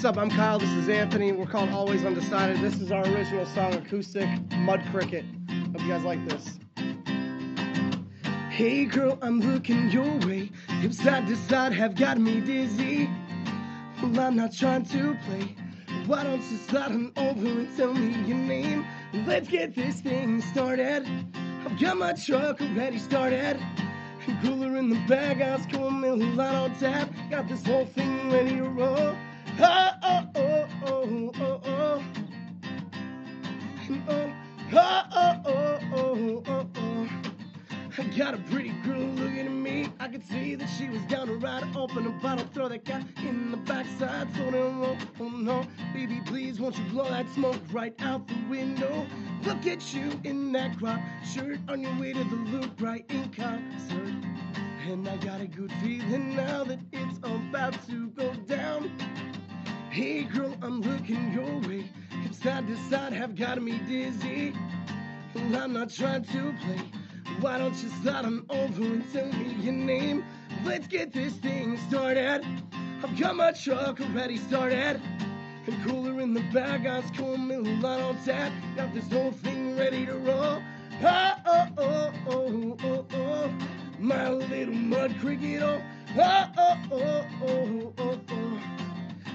up? I'm Kyle. This is Anthony. We're called Always Undecided. This is our original song, acoustic, Mud Cricket. Hope you guys like this. Hey girl, I'm looking your way. Hips side to side have got me dizzy. Well, I'm not trying to play. Why don't you slide on over and tell me your name? Let's get this thing started. I've got my truck already started. Cooler in the bag, ice cold Miller Lite on tap. Got this whole thing ready to roll. Oh, oh, oh, oh, oh, oh. Oh, oh, oh, oh, oh, oh. I got a pretty girl looking at me. I could see that she was down to ride. Open a bottle, throw that guy in the backside. So don't roll, oh no. Baby, please, won't you blow that smoke right out the window? Look at you in that crop shirt on your way to the loop right in concert. And I got a good feeling now that it's about to go down. Hey girl, I'm looking your way. Hips side to side have got me dizzy. Well, I'm not trying to play. Why don't you slide on over and tell me your name? Let's get this thing started. I've got my truck already started. And cooler in the bag, ice cold Miller Lite on tap. Got this whole thing ready to roll. Oh, oh, oh, oh, oh, oh. My little mud cricket, oh, oh, oh, oh, oh, oh, oh.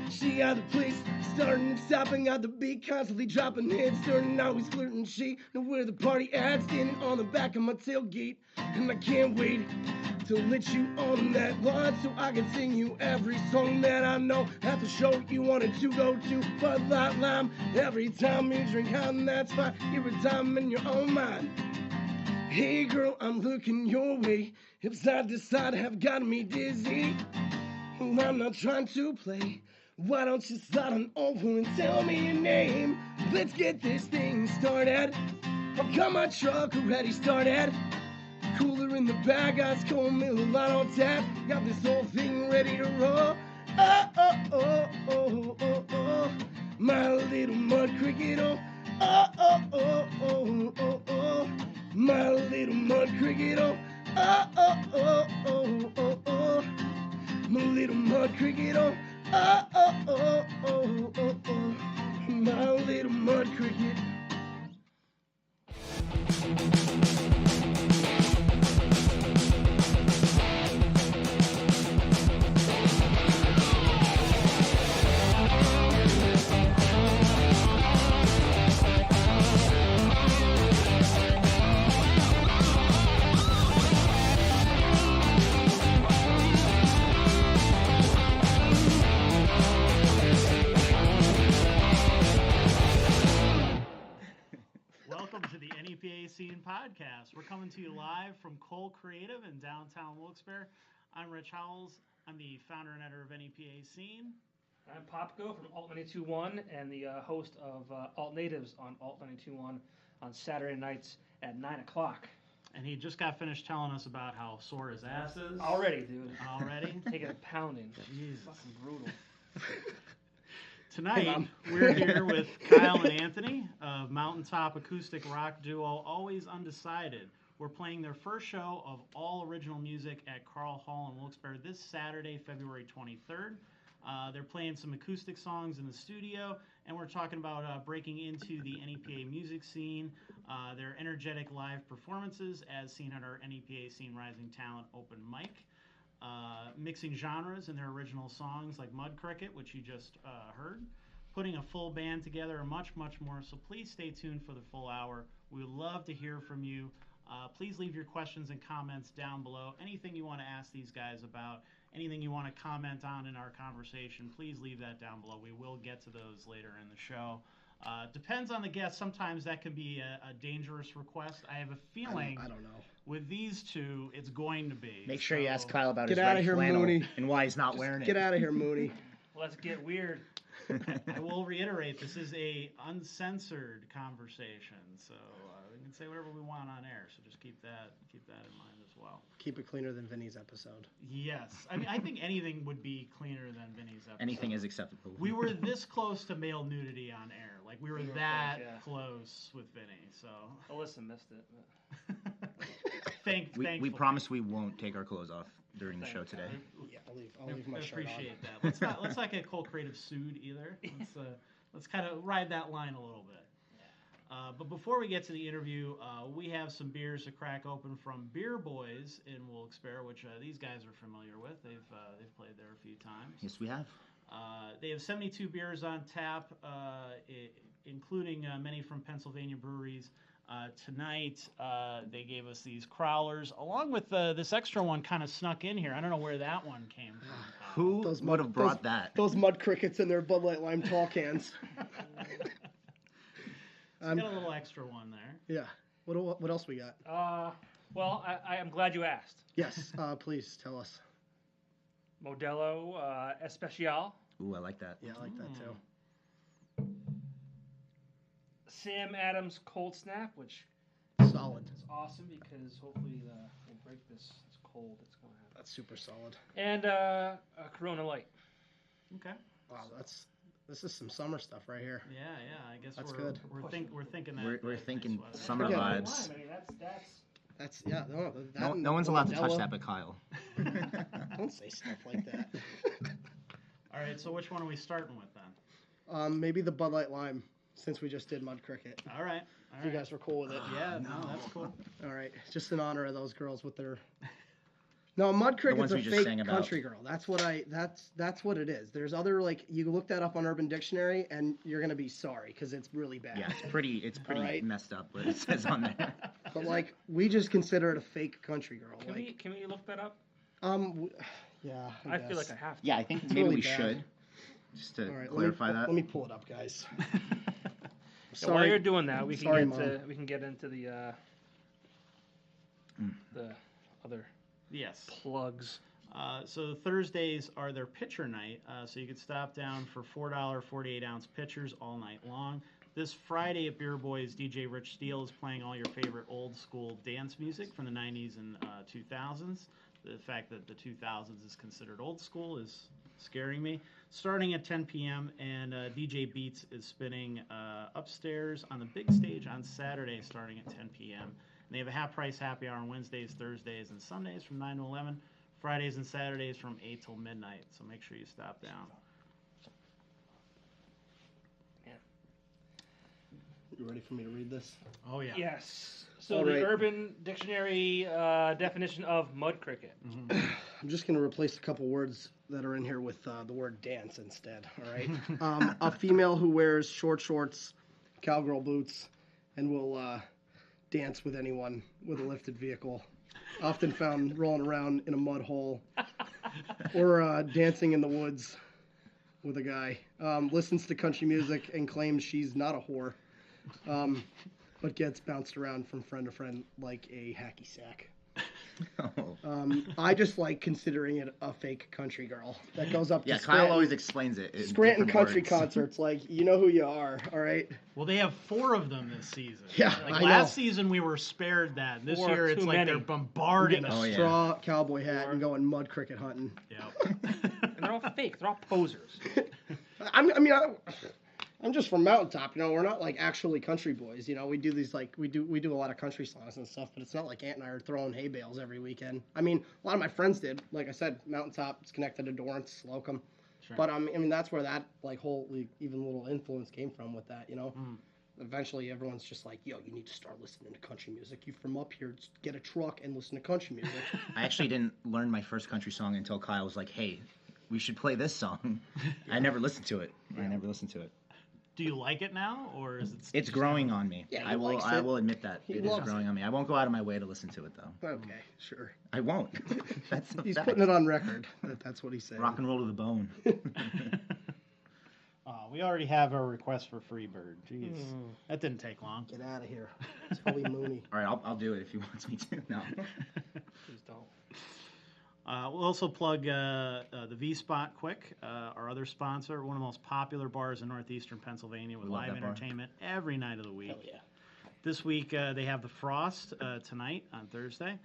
She got the place starting and stopping, got the beat constantly dropping heads, turning always flirting. She know where the party at, standing on the back of my tailgate. And I can't wait to let you on that lawn so I can sing you every song that I know. At the show you wanted to go to, Bud Light Lime. Every time you drink hot, that's fine. Every time in your own mind. Hey girl, I'm looking your way. Hips side to side have got me dizzy. Well, I'm not trying to play. Why don't you slide on over and tell me your name? Let's get this thing started. I've got my truck already started. Cooler in the bag, ice cold Miller Lite on tap. Got this whole thing ready to roll. Oh, oh, oh, oh, oh, oh. My little mud cricket, oh. Oh, oh, oh, oh, oh, oh. My little mud cricket, oh. Oh, oh, oh, oh, oh, oh. My little mud cricket, oh. Oh, oh, oh, oh, oh, oh. My little mud cricket. Welcome to the NEPA Scene Podcast. We're coming to you live from Cole Creative in downtown Wilkes-Barre. I'm Rich Howells. I'm the founder and editor of NEPA Scene. I'm Popko from Alt 92.1 and the host of Alt Natives on Alt 92.1 on Saturday nights at 9 o'clock. And he just got finished telling us about how sore his ass is. Already, dude. Already? Taking a pounding. Jesus. Fucking brutal. Tonight, we're here with Kyle and Anthony of mountaintop acoustic rock duo Always Undecided. We're playing their first show of all original music at Karl Hall in Wilkes-Barre this Saturday, February 23rd. They're playing some acoustic songs in the studio, and we're talking about breaking into the NEPA music scene, their energetic live performances as seen at our NEPA Scene Rising Talent open mic. Mixing genres in their original songs like Mud Cricket, which you just heard, putting a full band together, and much, much more. So please stay tuned for the full hour. We would love to hear from you. Please leave your questions and comments down below. Anything you want to ask these guys about, anything you want to comment on in our conversation, please leave that down below. We will get to those later in the show. Depends on the guest. Sometimes that can be a dangerous request. I have a feeling I don't know. With these two, it's going to be. Make sure you ask Kyle about Get his outta red here, flannel Mooney. and why he's not wearing it. Get out of here, Mooney. Let's get weird. I will reiterate, this is a uncensored conversation, so we can say whatever we want on air. So just keep that in mind as well. Keep it cleaner than Vinny's episode. Yes, I mean I think anything would be cleaner than Vinny's episode. Anything is acceptable. We were this close to male nudity on air, like we were that close, yeah. close with Vinny. So Alyssa missed it. We promise we won't take our clothes off. during the show today. Yeah, I'll leave my shirt on. Appreciate that. Let's not get Cole Creative sued either. Let's kind of ride that line a little bit. But before we get to the interview, we have some beers to crack open from Beer Boys in Wilkes-Barre, which these guys are familiar with. They've played there a few times. Yes, we have. They have 72 beers on tap, including many from Pennsylvania breweries. Tonight, they gave us these crowlers, along with this extra one kind of snuck in here. I don't know where that one came from. Who would have brought that? Those mud crickets in their Bud Light Lime tall cans. Got a little extra one there. Yeah. What else we got? Well, I am glad you asked. Yes. Please tell us. Modelo Especial. Ooh, I like that. Yeah, I like that too. Sam Adams Cold Snap, which Solid. is awesome because hopefully we'll break this cold that's going to happen. That's super solid. And Corona Light. Okay. Wow, this is some summer stuff right here. Yeah. I guess That's we're good. We're thinking that. We're thinking nice weather. summer vibes. I mean, That's yeah. No one's allowed to touch that but Kyle. Don't say stuff like that. All right. So which one are we starting with then? Maybe the Bud Light Lime, since we just did Mud Cricket. All right. You guys were cool with it. Yeah. No, that's cool. All right, just in honor of those girls with their. No, Mud Cricket's ones a we just fake sang about. country girl. That's what it is. There's other you look that up on Urban Dictionary and you're gonna be sorry because it's really bad. Yeah, it's pretty right. messed up what it says on there. But we just consider it a fake country girl. Can we look that up? Yeah. I feel like I have to. Yeah, I think maybe really we bad. should. Just to All right, clarify that. Let me pull it up, guys. So while you're doing that, we can Sorry, get into the other Yes. plugs. So Thursdays are their pitcher night, so you can stop down for $4 48-ounce pitchers all night long. This Friday at Beer Boys, DJ Rich Steele is playing all your favorite old school dance music from the 90s and 2000s. The fact that the 2000s is considered old school is scaring me. Starting at 10 p.m. and DJ Beats is spinning upstairs on the big stage on Saturday starting at 10 p.m. And they have a half-price happy hour on Wednesdays, Thursdays, and Sundays from 9 to 11. Fridays and Saturdays from 8 till midnight. So make sure you stop down. You ready for me to read this? Oh, yeah. Yes. So All the right. Urban Dictionary definition of mud cricket. Mm-hmm. I'm just going to replace a couple words that are in here with the word dance instead, all right? A female who wears short shorts, cowgirl boots, and will dance with anyone with a lifted vehicle, often found rolling around in a mud hole or dancing in the woods with a guy. Listens to country music and claims she's not a whore, but gets bounced around from friend to friend like a hacky sack. I just like considering it a fake country girl that goes up to Yeah, Scranton, Kyle always explains it. in Scranton different country words. concerts. Like, you know who you are, all right? Well, they have 4 of them this season. Yeah, Like I last know. season, we were spared that. This 4 year, it's too like many. they're bombarding Getting us. a Oh, yeah. straw cowboy hat and going mud cricket hunting. Yep. And they're all fake. They're all posers. I'm just from Mountaintop, you know. We're not like actually country boys, you know. We do these we do a lot of country songs and stuff, but it's not like Aunt and I are throwing hay bales every weekend. I mean, a lot of my friends did. Like I said, Mountaintop is connected to Dorrance, Slocum. Sure. But that's where that whole even little influence came from with that, you know. Eventually, everyone's just like, yo, you need to start listening to country music. You from up here, just get a truck and listen to country music. I actually didn't learn my first country song until Kyle was like, "Hey, we should play this song." I never listened to it. Do you like it now, or is it? It's growing on me. Yeah, he I will. likes I it. will admit that He it is loves growing on me. I won't go out of my way to listen to it though. Okay, sure. I won't. That's the He's fact. putting it on record. That's what he said. Rock and roll to the bone. We already have our request for Freebird. Jeez, that didn't take long. Get out of here. Tully Mooney. All right, I'll do it if he wants me to. No. Please don't. We'll also plug the V-Spot quick, our other sponsor, one of the most popular bars in northeastern Pennsylvania with Love live that bar. entertainment every night of the week. Hell yeah. This week they have the Frost tonight on Thursday.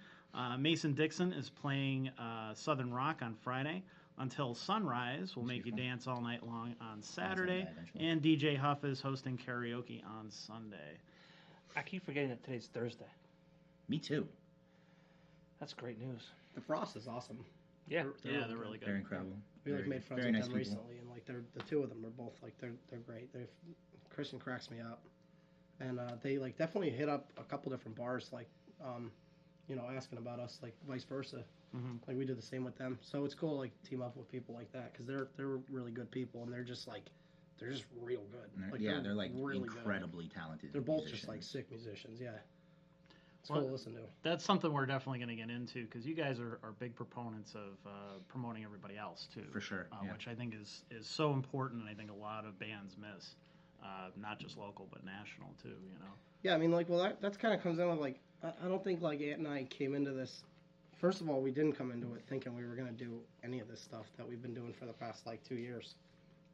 Mason Dixon is playing Southern Rock on Friday. Until Sunrise will make you dance all night long on Saturday. Sunday, eventually. And DJ Huff is hosting karaoke on Sunday. I keep forgetting that today's Thursday. Me too. That's great news. The Frost is awesome. Yeah. They're really good. They're incredible. We like made friends very with nice them people. recently, and like the two of them are both like they're great. Christian cracks me up, and they like definitely hit up a couple different bars, like asking about us, like vice versa. Mm-hmm. Like we did the same with them. So it's cool to like team up with people like that because they're really good people, and they're just real good. Like, they're like really incredibly good. talented. They're both musicians. just like sick musicians. Yeah. It's Well, cool to listen to. That's something we're definitely going to get into because you guys are big proponents of promoting everybody else too. For sure, yeah. Which I think is so important, and I think a lot of bands miss, not just local but national too. Yeah, I mean, like, well, that's kind of comes in with like I don't think like Ant and I came into this. First of all, we didn't come into it thinking we were gonna do any of this stuff that we've been doing for the past like 2 years.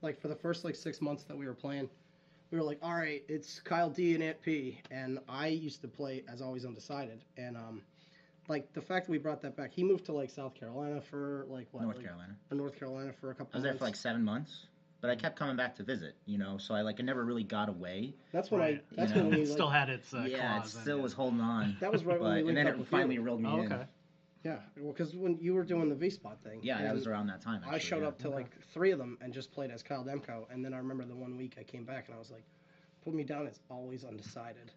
Like for the first like 6 months that we were playing, we were like, all right, it's Kyle D and Ant P, and I used to play as Always Undecided, and like the fact that we brought that back, he moved to like South Carolina for like what? North Carolina. For North Carolina for a couple. I was there for like 7 months, but I kept coming back to visit. So I never really got away. That's when Right. That's You know, when we It still had its Yeah, it claws. still was holding on. That was right when we and linked then up it with finally you. reeled me Oh, in. okay. Yeah, well, because when you were doing the V Spot thing. Yeah, that and was around that time. Actually, I showed yeah. up to like 3 of them and just played as Kyle Demko, and then I remember the one week I came back and I was like, put me down as Always Undecided.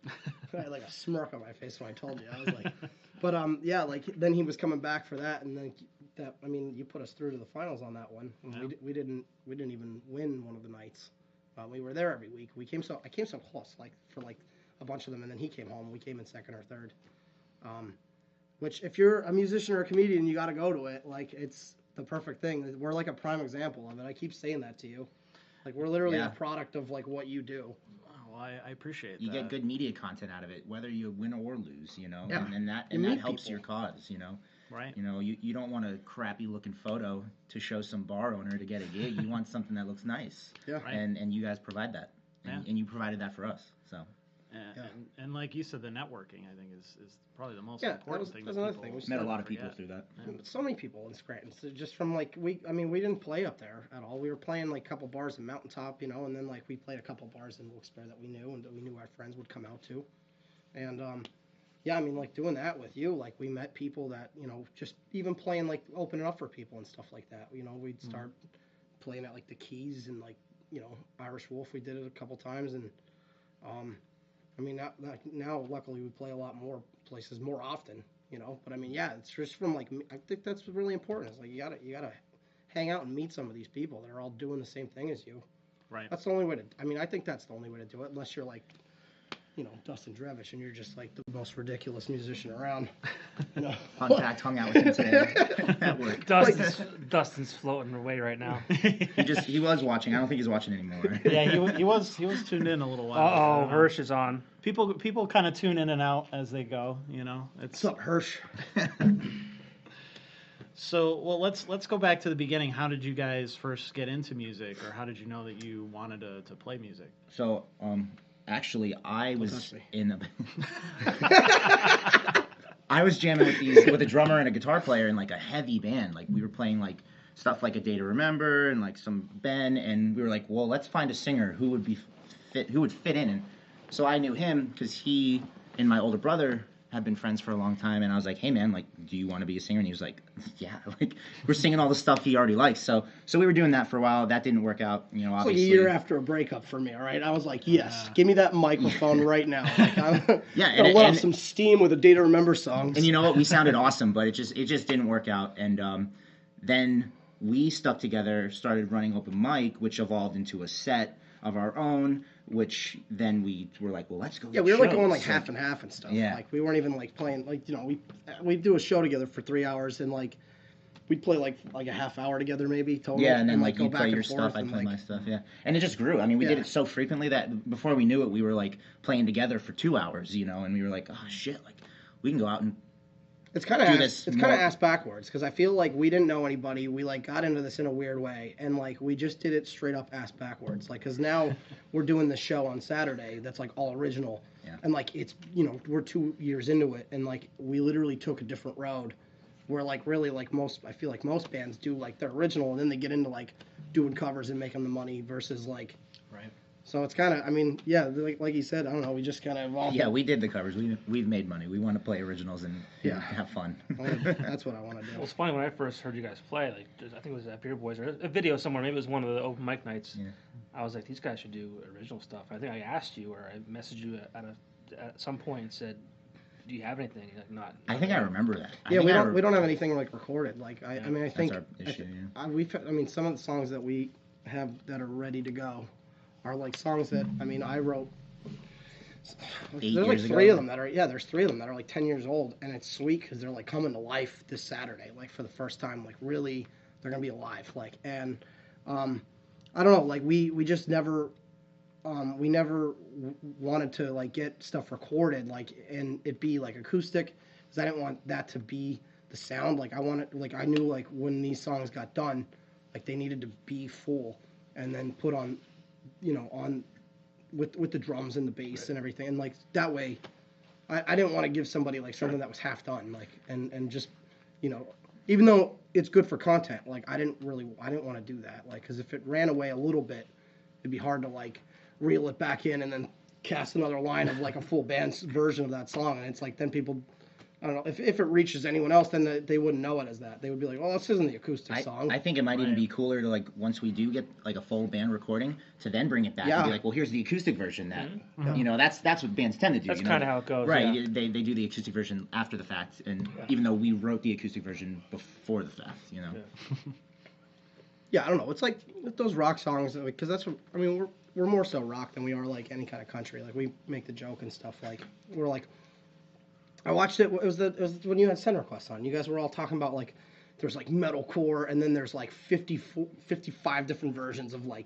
I had like a smirk on my face when I told you. I was like, but yeah, like then he was coming back for that, and then you put us through to the finals on that one. And Yeah. we didn't even win one of the nights. We were there every week. I came so close, like for like a bunch of them, and then he came home. We came in second or third. Which, if you're a musician or a comedian, you got to go to it. Like, it's the perfect thing. We're like a prime example of it. I keep saying that to you. Like, we're literally Yeah. a product of like what you do. Well, I appreciate You that. get good media content out of it, whether you win or lose. Yeah. And that You meet helps people. your cause. Right. You don't want a crappy looking photo to show some bar owner to get a gig. You want something that looks nice. Yeah. Right. And you guys provide that. And you provided that for us. So. And like you said, the networking, I think, is probably the most Yeah, that important was- thing. that's that another people thing. We Met a Don't lot of people forget. through that. So many people in Scranton. So just from like we didn't play up there at all. We were playing like a couple bars in Mountaintop, and then like we played a couple bars in Wilkes-Barre that we knew and that we knew our friends would come out to. And yeah, I mean, like doing that with you, like we met people that just even playing like opening up for people and stuff like that. We'd start playing at like the Keys and like Irish Wolf. We did it a couple times, and I mean now luckily we play a lot more places more often. But I mean, yeah, it's just from like I think that's really important. It's like you gotta hang out and meet some of these people that are all doing the same thing as you. Right. That's the only way to. I mean, I think that's the only way to do it, unless you're like, Dustin Drevish, and you're just like the most ridiculous musician around. Fun fact, hung out with him today at work. Dustin's floating away right now. He was watching. I don't think he's watching anymore. Yeah, he was tuned in a little while Uh-oh, ago. Hirsch is on. People kind of tune in and out as they go. It's What's up, Hirsch? so well. Let's go back to the beginning. How did you guys first get into music, or how did you know that you wanted to play music? So, actually, I was touch me. in a... I was jamming with a drummer and a guitar player in like a heavy band. Like we were playing like stuff like A Day to Remember and like some Ben, and we were like, well, let's find a singer who would fit in. And so I knew him because he and my older brother had been friends for a long time, and I was like, hey man, like, do you want to be a singer? And he was like, yeah, like we're singing all the stuff he already likes. So we were doing that for a while. That didn't work out, It's obviously. like a year after a breakup for me. All right, I was like, yes, give me that microphone right now. Like, I'm Yeah, gonna let off some steam with A Day to Remember songs. And you know what? We sounded awesome, but it just didn't work out. And then we stuck together, started running open mic, which evolved into a set of our own, which then we were like, well, let's go. Yeah, get we were like shows. going like half and half and stuff. Yeah. Like we weren't even like playing like we'd do a show together for 3 hours and like we'd play like a half hour together maybe total. Yeah, and then like go you back play and your forth stuff, I and, play like, my stuff, yeah. And it just grew. I mean, we did Yeah. it so frequently that before we knew it, we were like playing together for 2 hours, and we were like, oh shit, like we can go out and It's kind of do ass, this it's kind of more- ass backwards because I feel like we didn't know anybody. We like got into this in a weird way, and like we just did it straight up ass backwards. Like because now we're doing the show on Saturday that's like all original, Yeah. and like it's we're 2 years into it, and like we literally took a different road. Where like really like I feel like most bands do like their original, and then they get into like doing covers and making the money versus like. Right. So it's kind of, I mean, yeah, like you said, I don't know, we just kind of evolved. Yeah, we did the covers. We've made money. We want to play originals and have fun. That's what I want to do. Well, it's funny when I first heard you guys play. Like, I think it was at Beer Boys or a video somewhere. Maybe it was one of the open mic nights. Yeah. I was like, these guys should do original stuff. I think I asked you or I messaged you at some point and said, do you have anything? You're like, not. I think I remember that. Yeah, we don't have anything like recorded. Like I mean, I think that's our issue, I mean, some of the songs that we have that are ready to go are like songs that, I mean, I wrote. There's like three of them that are, there's 3 of them that are like 10 years old, and it's sweet because they're like coming to life this Saturday, like for the first time, like really, they're gonna be alive, like, and I don't know, like we just never, we never wanted to like get stuff recorded, like, and it be like acoustic, because I didn't want that to be the sound, like I wanted, like I knew like when these songs got done, like they needed to be full, and then put on, you know, on with the drums and the bass and everything, and like that way I didn't want to give somebody like something that was half done, like, and just, you know, even though it's good for content, like I didn't want to do that, like, because if it ran away a little bit, it'd be hard to like reel it back in and then cast another line of like a full band version of that song, and it's like then people, I don't know, if it reaches anyone else, then they wouldn't know it as that. They would be like, "Oh, this isn't the acoustic song." I think it might even be cooler to, like, once we do get like a full band recording, to then bring it back and be like, "Well, here's the acoustic version." That you know, that's what bands tend to do. That's kind of how it goes, right? Yeah. They do the acoustic version after the fact, and even though we wrote the acoustic version before the fact, you know. Yeah, I don't know. It's like those rock songs, because that's what, I mean, we're more so rock than we are like any kind of country. Like we make the joke and stuff. Like we're like. I watched it. It was when you had Center Quest on. You guys were all talking about like there's like metalcore, and then there's like 55 different versions of like,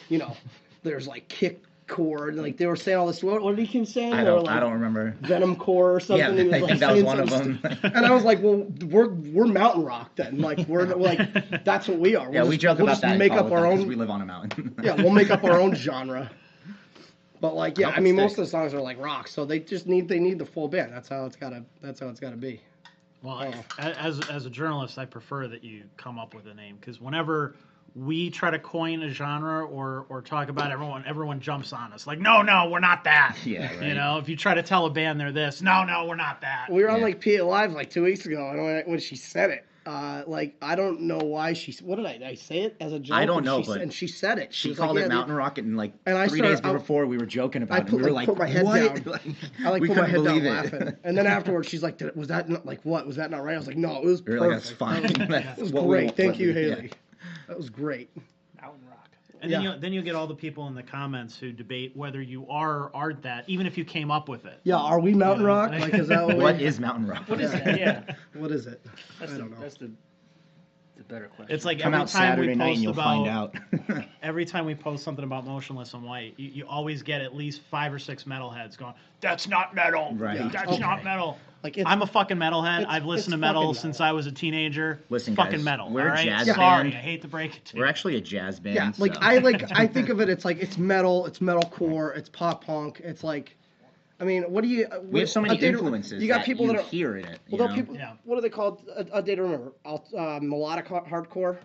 you know, there's like kick core, and like they were saying all this. What did he keep saying? I don't remember. Venom core or something. Yeah, I think that was one of them. And I was like, well, we're mountain rock then. Like we're like that's what we are. We joke about that. Make up our own. We live on a mountain. Yeah, we'll make up our own genre. But like, yeah, I mean, most of the songs are like rock, so they need the full band. That's how it's gotta be. Well, as a journalist, I prefer that you come up with a name, because whenever we try to coin a genre or talk about everyone jumps on us like, no, we're not that. Yeah, right. You know, if you try to tell a band they're this, no, we're not that. We were on like PA Live like 2 weeks ago, and when she said it. Like I don't know why what did I say it as a joke? I don't know, but she said it. She called it mountain rock, and like and 3 days before we were joking about it. We were like, put my head what? down. I like put my head down laughing, and then afterwards she's like, was that not, like what? Was that not right? I was like, no, it was perfect. Like, that's fine. It was great. Thank you, Haley. That was great. Mountain rock. And then you'll get all the people in the comments who debate whether you are or aren't that, even if you came up with it. Yeah, are we mountain rock? Like, is that what is mountain rock? What is that? Yeah. What is it? I don't know. That's the better question. It's like Come every out time Saturday we night post and you'll about, find out. every time we post something about Motionless in White, you always get at least 5 or 6 metalheads going, "That's not metal. Right. That's not metal." Like I'm a fucking metalhead. I've listened to metal since I was a teenager. Listen, fucking guys, metal. we're all right? a jazz Sorry, band. I hate to break it to you. We're actually a jazz band. Yeah, like so. I think of it. It's like it's metalcore, it's pop punk. It's like, I mean, what do you? We have so many influences. You got people that are hear in it. Well, people. Yeah. What are they called? A day to remember. Melodic hardcore.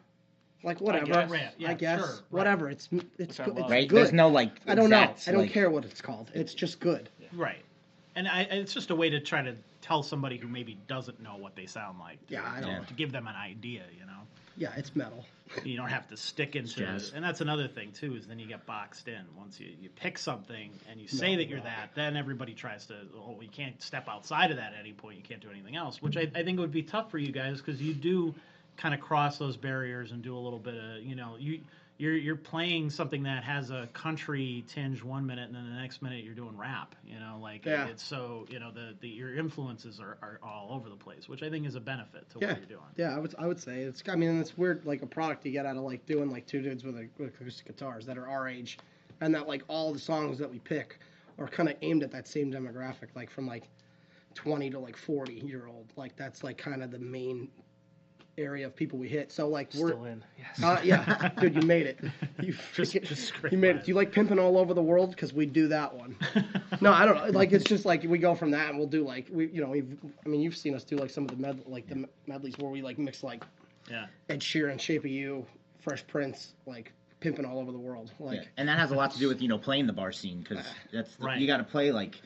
Like whatever. I guess. Sure, whatever. It's good. Right. Good. There's no like. I don't know. Exact, I don't care what it's called. It's just good. Right. And it's just a way to try to tell somebody who maybe doesn't know what they sound like. To give them an idea, you know. Yeah, it's metal. You don't have to stick into jazz. And that's another thing too, is then you get boxed in. Once you pick something and you say that you're that, then everybody tries to, you can't step outside of that at any point. You can't do anything else, which I think would be tough for you guys, because you do kind of cross those barriers and do a little bit of, you know, you're playing something that has a country tinge 1 minute, and then the next minute you're doing rap, you know, like it's so, you know, your influences are all over the place, which I think is a benefit to what you're doing. Yeah, I would say it's, I mean, it's weird, like a product you get out of like doing like 2 dudes with acoustic guitars that are our age, and that like all the songs that we pick are kind of aimed at that same demographic, like from like 20 to like 40-year-old, like that's like kind of the main area of people we hit. So like we're still in. Yes. Yeah, dude, you made it. You made it. Do you like Pimpin' All Over the World? Because we do that one. No, I don't know. Like it's just like we go from that and we'll do like you've seen us do like some of the medleys where we like mix like Ed Sheeran, Shape of You, Fresh Prince, like pimping all over the world. Like, yeah. And that has a lot to do with, you know, playing the bar scene, because Right. you got to play like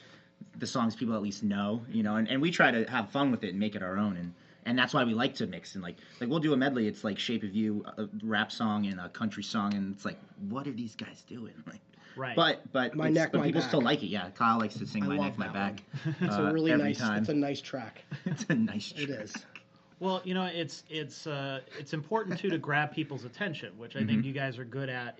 the songs people at least know, you know, and we try to have fun with it and make it our own, and that's why we like to mix, and like we'll do a medley. It's like Shape of You, a rap song and a country song, and it's like, what are these guys doing? Like, Right. But My Neck, but My people Back. still like it. Yeah, Kyle likes to sing I My love Neck, My that Back. It's a really every nice. time. It's a nice track. It's a nice track. It is. Well, you know, it's important too to grab people's attention, which I think you guys are good at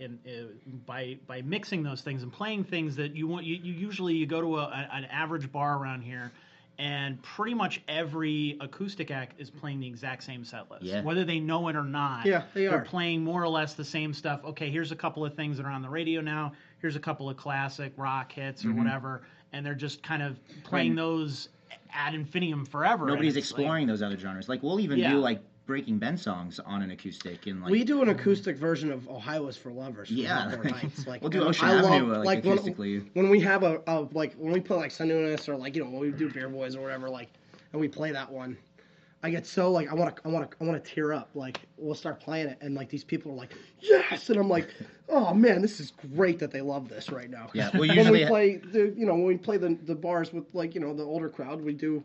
by mixing those things and playing things that you want. You usually go to an average bar around here, and pretty much every acoustic act is playing the exact same set list, Yeah. whether they know it or not. Yeah, They're are. playing more or less the same stuff. Okay, here's a couple of things that are on the radio now. Here's a couple of classic rock hits or whatever, and they're just kind of playing those ad infinitum forever. Nobody's and it's exploring those other genres. Like we'll even Yeah. do like Breaking Ben songs on an acoustic, and like We do an acoustic version of Ohio is for Lovers. From Yeah. Hawthorne Heights. Like, we'll do and Ocean I Avenue love, like when, acoustically. when we have when we play like Sununus or like, you know, when we do Beer Boys or whatever, like, and we play that one, I get so like I want to tear up. Like we'll start playing it, and like these people are like, yes, and I'm like, oh man, this is great that they love this right now. Yeah, well, when usually we play when we play the bars with, like, you know, the older crowd, we do.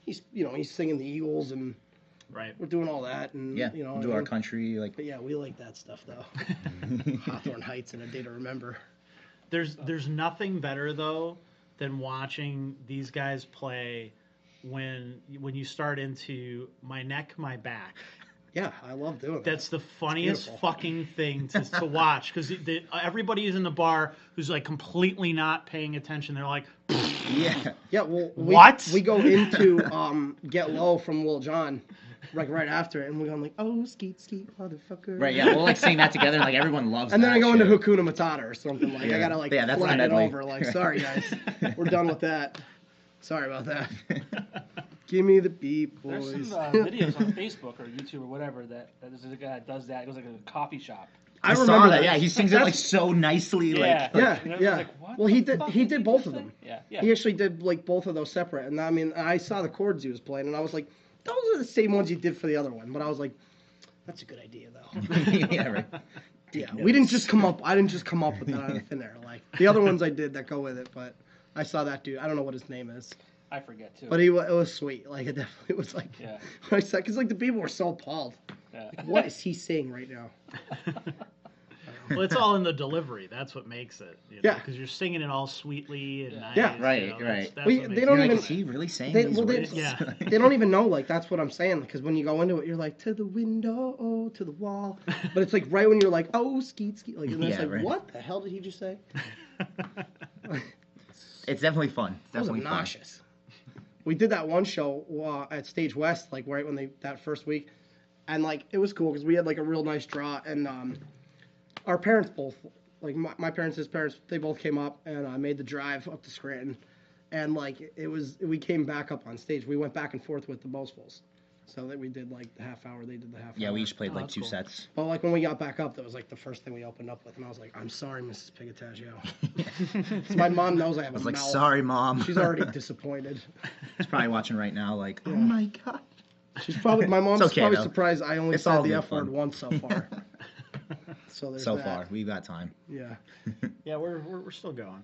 He's singing the Eagles, and right. we're doing all that, and yeah, you know, we'll do our country like. But yeah, we like that stuff though. Hawthorne Heights and A Day to Remember. There's nothing better though than watching these guys play when you start into My Neck, My Back. Yeah, I love doing that. That's the funniest beautiful. fucking thing to watch, because everybody is in the bar who's like completely not paying attention. They're like, Yeah. Yeah, well, What? we go into Get Low from Lil Jon, like right after it, and we're going like, oh, skeet, skeet, motherfucker. Right, yeah, we'll like sing that together, and like everyone loves And then that I go into shit. Hakuna Matata or something. Like, Yeah. I gotta like Yeah, that's flag the it medley. over. Like, sorry guys, we're done with that. Sorry about that. Give me the beat, boys. There's some videos on Facebook or YouTube or whatever that there's a guy that does that. It goes like a coffee shop. I saw that. Yeah, he sings it like so nicely. Yeah. Like, Yeah, And it was yeah. like, what Well, the he did. fuck He did did you both just of say? them. Yeah. He actually did like both of those separate, and I mean, I saw the chords he was playing, and I was like, those are the same ones you did for the other one. But I was like, that's a good idea though. yeah, right. Yeah, we didn't just come up. I didn't just come up with that out of thin air. Like the other ones I did that go with it, but I saw that dude. I don't know what his name is, I forget too. but it was sweet. Like it definitely was like. Yeah. I said, because like the people were so appalled. Yeah. What is he saying right now? well, it's all in the delivery. That's what makes it. You know? Yeah. Because you're singing it all sweetly and nice. Yeah. Right, you know, right. That's Well, what they makes don't it. You're like, even- is he really saying They, these well, words? Yeah. they don't even know, like, that's what I'm saying, because when you go into it, you're like, to the window, to the wall, but it's like right when you're like, oh, skeet, skeet, like, and then it's Yeah, like, right. what the hell did he just say? It's definitely fun. It's That was definitely fun. obnoxious. We did that one show at Stage West, like right when that first week, and like it was cool because we had like a real nice draw, and our parents both, like my parents, his parents, they both came up, and I made the drive up to Scranton, and like we came back up on stage. We went back and forth with the Boastfuls, so that we did like the half hour, they did the half hour. Yeah, we each played Oh, like that's 2 cool. sets. But like when we got back up, that was like the first thing we opened up with, and I was like, I'm sorry, Mrs. Picataggio. So my mom knows I have I was a like, mouth. sorry, Mom. She's already disappointed. She's probably watching right now, like, oh my god. She's probably my mom's It's okay, probably though. surprised I only It's all said the good F word fun. once so far. So there's So that. far, we've got time. Yeah. Yeah, we're still going.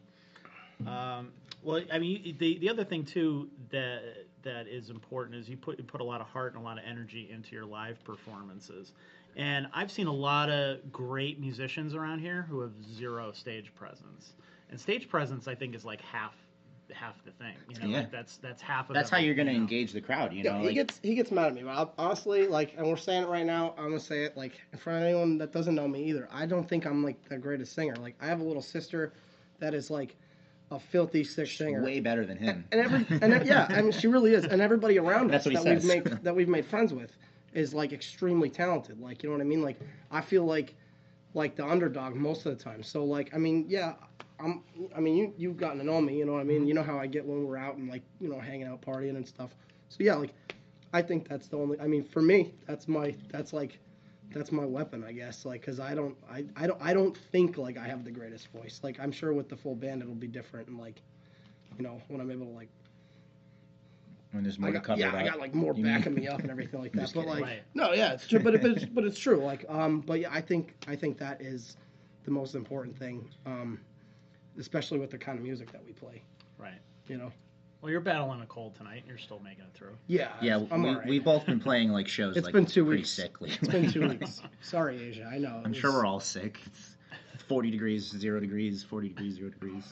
Well, I mean, the other thing too that is important is you put a lot of heart and a lot of energy into your live performances. And I've seen a lot of great musicians around here who have zero stage presence. And stage presence, I think, is like half the thing. You know, Yeah. like that's half of. That's how you're going to everything, engage the crowd, you Yeah, know? he Like, gets mad at me, but honestly, like, and we're saying it right now, I'm gonna say it like in front of anyone that doesn't know me either. I don't think I'm like the greatest singer. Like, I have a little sister that is like a filthy sick singer. way better than him. Yeah, I mean, she really is, and everybody around us That's what he that says. we've made friends with is like extremely talented. Like, you know what I mean? Like, I feel like the underdog most of the time. So like, I mean, yeah, you've gotten to know me, you know what I mean? You know how I get when we're out and like, you know, hanging out, partying and stuff. So yeah, like, I think that's the only. I mean, for me, that's my weapon, I guess. Like, cause I don't think like I have the greatest voice. Like, I'm sure with the full band it'll be different, and like, you know, when I'm able to like. When there's more to cover I up. got like more You mean- backing me up and everything like that. just But kidding. like, Right. no, yeah, it's true. But it's true. Like, but yeah, I think that is the most important thing, especially with the kind of music that we play. Right. You know. Well, you're battling a cold tonight, and you're still making it through. Yeah. I'm all right. We've both been playing like shows. It's like, been 2 pretty weeks. Sick lately. It's been 2 weeks. Sorry, Asia. I know. I'm sure we're all sick. It's 40 degrees, 0 degrees, 40 degrees, 0 degrees.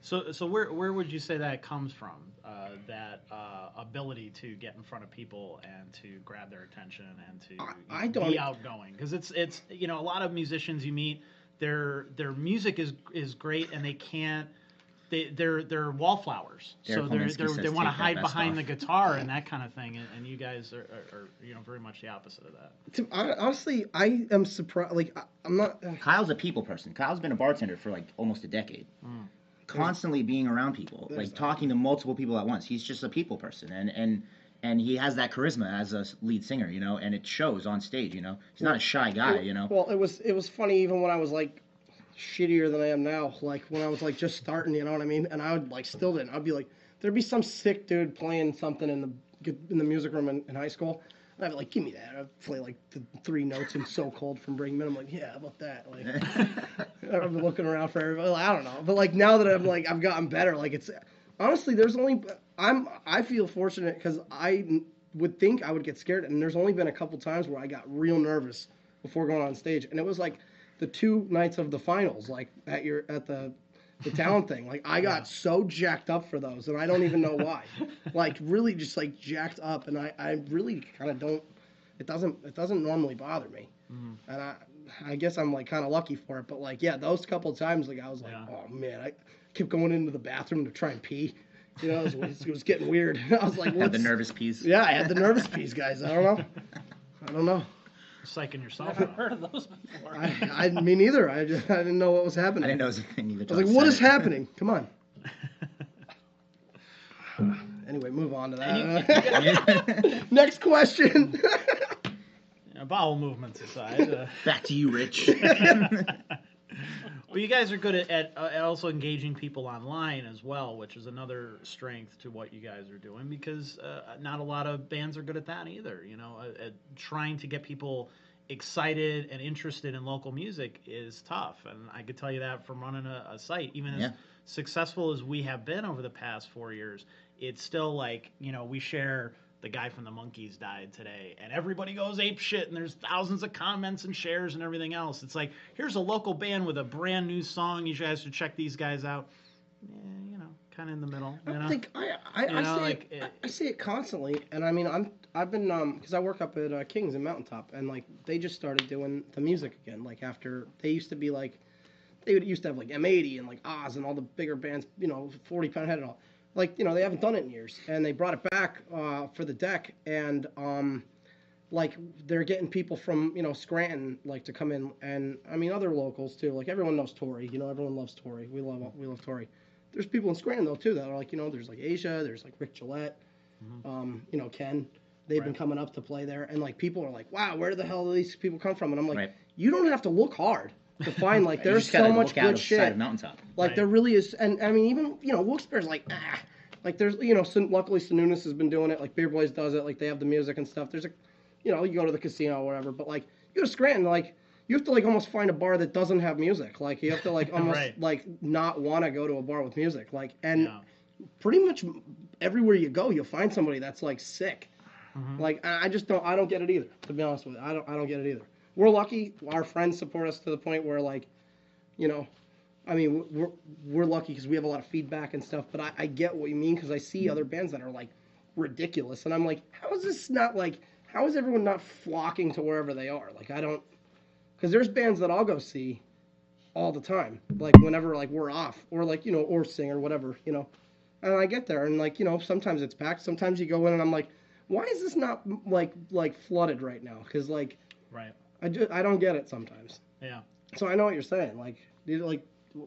So where would you say that comes from? That ability to get in front of people and to grab their attention and to be outgoing, because it's a lot of musicians you meet, their music is great and they can't. They're wallflowers, so they want to hide behind the guitar and that kind of thing, and you guys are very much the opposite of that. Honestly, I am surprised. Like, I'm not. Kyle's a people person. Kyle's been a bartender for like almost a decade, constantly being around people, like talking to multiple people at once. He's just a people person, and he has that charisma as a lead singer, and it shows on stage. He's not a shy guy, Well, it was funny even when I was like shittier than I am now, like when I was like just starting, you know what I mean? And I would like still didn't. I'd be like, there'd be some sick dude playing something in the music room in high school, and I'd be like, give me that. I'd play like the 3 notes in So Cold from Breaking Men. I'm like, yeah, how about that? Like, I've been looking around for everybody. I don't know, but like now that I've gotten better. Like it's honestly, I feel fortunate because I would think I would get scared, and there's only been a couple times where I got real nervous before going on stage, and it was like the 2 nights of the finals, like at the talent thing. Like I got so jacked up for those, and I don't even know why. Like really just like jacked up, and I really kind of don't. It doesn't normally bother me, and I guess I'm like kind of lucky for it. But like those couple of times, like I was like, oh man, I kept going into the bathroom to try and pee. It was getting weird. I was like, had the nervous peas. Yeah, I had the nervous peas, guys. I don't know. Psyching yourself. I've heard of those before. Me neither. I didn't know what was happening. I didn't know it was a thing either. I was like, what is happening? Come on. Anyway, move on to that. Next question. Bowel movements aside. Back to you, Rich. Well, you guys are good at also engaging people online as well, which is another strength to what you guys are doing, because not a lot of bands are good at that either. At trying to get people excited and interested in local music is tough, and I could tell you that from running a site. Even as successful as we have been over the past 4 years, it's still like, we share the guy from the Monkees died today, and everybody goes ape shit, and there's thousands of comments and shares and everything else. It's like, here's a local band with a brand new song. You guys should check these guys out. Kind of in the middle. I see it constantly, and I mean, I've been because I work up at Kings in Mountaintop, and like they just started doing the music again. Like after they used to be like, used to have like M80 and like Oz and all the bigger bands, 40 Pound Head and all. Like, they haven't done it in years, and they brought it back for the deck, and like they're getting people from Scranton like to come in, and I mean other locals too. Like everyone knows Tori, everyone loves Tori. We love Tori. There's people in Scranton though too that are like there's like Asia, there's like Rick Gillette, Ken. They've been coming up to play there, and like people are like, wow, where the hell do these people come from? And I'm like, you don't have to look hard to find like there's so much good shit. Mountaintop. Like there really is, and I mean even Wilkes-Barre's like like there's luckily Sununus has been doing it, like Beer Boys does it, like they have the music and stuff. There's you go to the casino or whatever, but like you go to Scranton, like you have to like almost find a bar that doesn't have music. Like you have to like almost like not want to go to a bar with music. Like and pretty much everywhere you go, you'll find somebody that's like sick. Like I don't get it either. To be honest with you, I don't get it either. We're lucky. Our friends support us to the point where like, I mean, we're lucky because we have a lot of feedback and stuff. But I get what you mean because I see other bands that are like ridiculous, and I'm like, how is everyone not flocking to wherever they are? Like I don't, because there's bands that I'll go see all the time, like whenever like we're off or like or sing or whatever, and I get there and like sometimes it's packed, sometimes you go in and I'm like, why is this not like flooded right now? Because like I don't get it sometimes. Yeah. So I know what you're saying. Like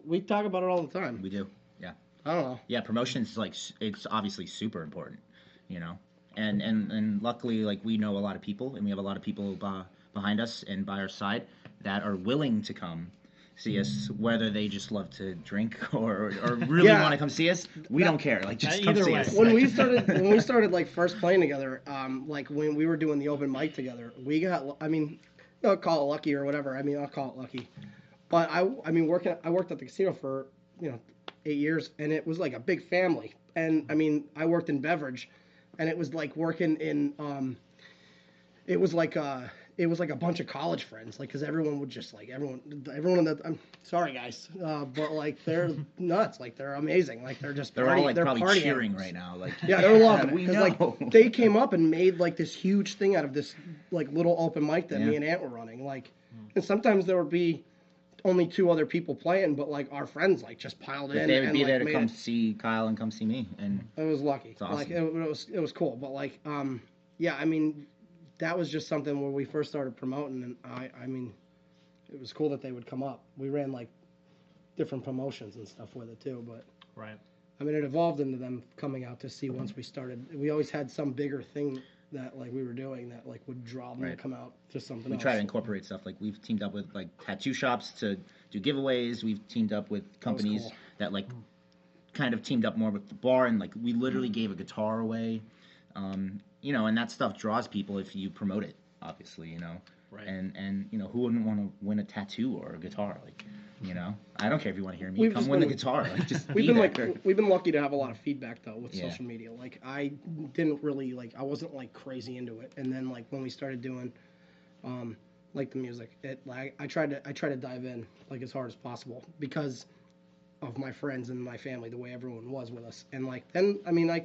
we talk about it all the time. We do. Yeah. I don't know. Yeah, promotion's like it's obviously super important, and luckily like we know a lot of people and we have a lot of people behind us and by our side that are willing to come see us, whether they just love to drink or really want to come see us. We don't care. Like just come see us. When we started like first playing together, like when we were doing the open mic together, we got call it lucky or whatever. I mean, I'll call it lucky. But I worked at the casino for 8 years, and it was like a big family. And I mean, I worked in beverage, and it was like working in it was like a bunch of college friends, like, because everyone would just like everyone in the. I'm sorry guys, but like they're nuts, like they're amazing, like they're all like they're probably partying. cheering right now, like Yeah, they're loving it we because know. like they came up and made like this huge thing out of this like little open mic that me and Ant were running, like, and sometimes there would be only 2 other people playing, but like our friends like just piled in. They would be and, there like, to come see Kyle and come see me, and it was lucky. it's awesome. Like it was cool, but like yeah, I mean, that was just something where we first started promoting, and I mean, it was cool that they would come up. We ran like different promotions and stuff with it too, but Right. I mean, it evolved into them coming out to see once we started. We always had some bigger thing that like we were doing that like would draw them to come out to something else. We try to incorporate stuff, like we've teamed up with like tattoo shops to do giveaways. We've teamed up with companies that like kind of teamed up more with the bar, and like we literally gave a guitar away, and that stuff draws people if you promote it, obviously, Right. And who wouldn't want to win a tattoo or a guitar, like, I don't care if you want to hear me, come win the guitar, like, just we've be been there. we've been lucky to have a lot of feedback though with social media. Like I didn't really I wasn't like crazy into it, and then like when we started doing like the music, I tried to dive in like as hard as possible because of my friends and my family, the way everyone was with us, and like then I mean I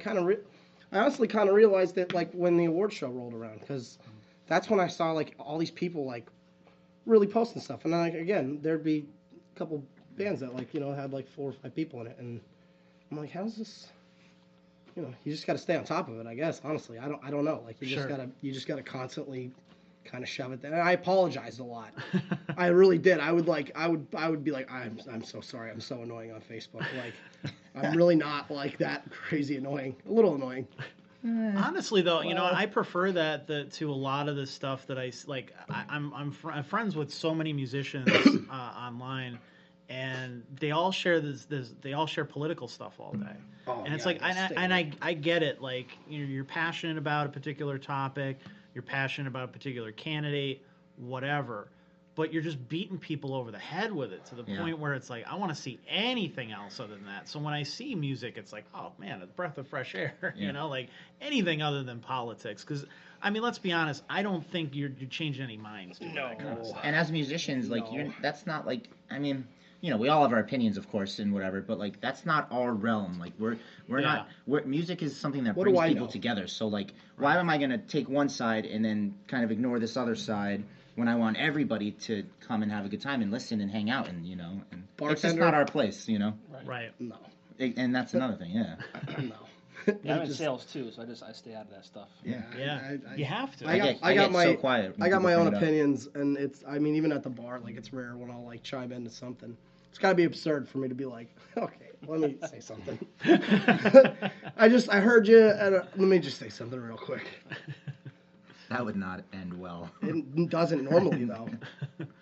honestly kind of realized that like when the award show rolled around, because that's when I saw like all these people like really posting stuff, and then like again there'd be a couple bands that like had like 4 or 5 people in it, and I'm like, how's this? You just got to stay on top of it, I guess. Honestly, I don't know. Like you just gotta constantly kind of shove it there. And I apologized a lot. I really did. I would be like, I'm so sorry. I'm so annoying on Facebook. Like I'm really not like that crazy annoying. A little annoying. Honestly, though, I prefer that to a lot of the stuff that I'm friends with so many musicians online, and they all share they all share political stuff all day. And it's like, I get it. Like, you're passionate about a particular topic, you're passionate about a particular candidate, whatever. But you're just beating people over the head with it to the point where it's like, I want to see anything else other than that. So when I see music, it's like, oh man, a breath of fresh air, like anything other than politics. Because, I mean, let's be honest, I don't think you're changing any minds. No. And as musicians, like, that's not like, I mean, we all have our opinions, of course, and whatever, but like that's not our realm. Like we're not. Music is something that brings people together. So like, why am I gonna take one side and then kind of ignore this other side when I want everybody to come and have a good time and listen and hang out and and it's just not our place, Right. No. And that's another thing. Yeah. No. I'm in sales too, so I stay out of that stuff. Yeah. You have to. I got my so quiet. I got my own opinions, and it's even at the bar, like it's rare when I'll like chime into something. It's got to be absurd for me to be like, okay, let me say something. I heard you. Let me just say something real quick. That would not end well. It doesn't normally though.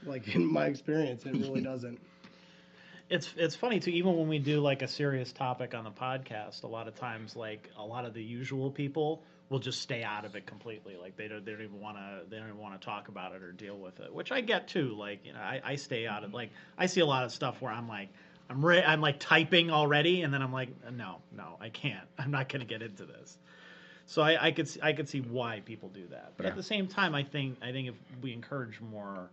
Like in my experience, it really doesn't. It's funny too. Even when we do like a serious topic on the podcast, a lot of times like a lot of the usual people will just stay out of it completely. Like they don't even want to talk about it or deal with it, which I get too. Like I stay out of, like, I see a lot of stuff where I'm like I'm like typing already, and then I'm like, no, I can't. I'm not going to get into this. So I could see why people do that. But at the same time, I think if we encourage more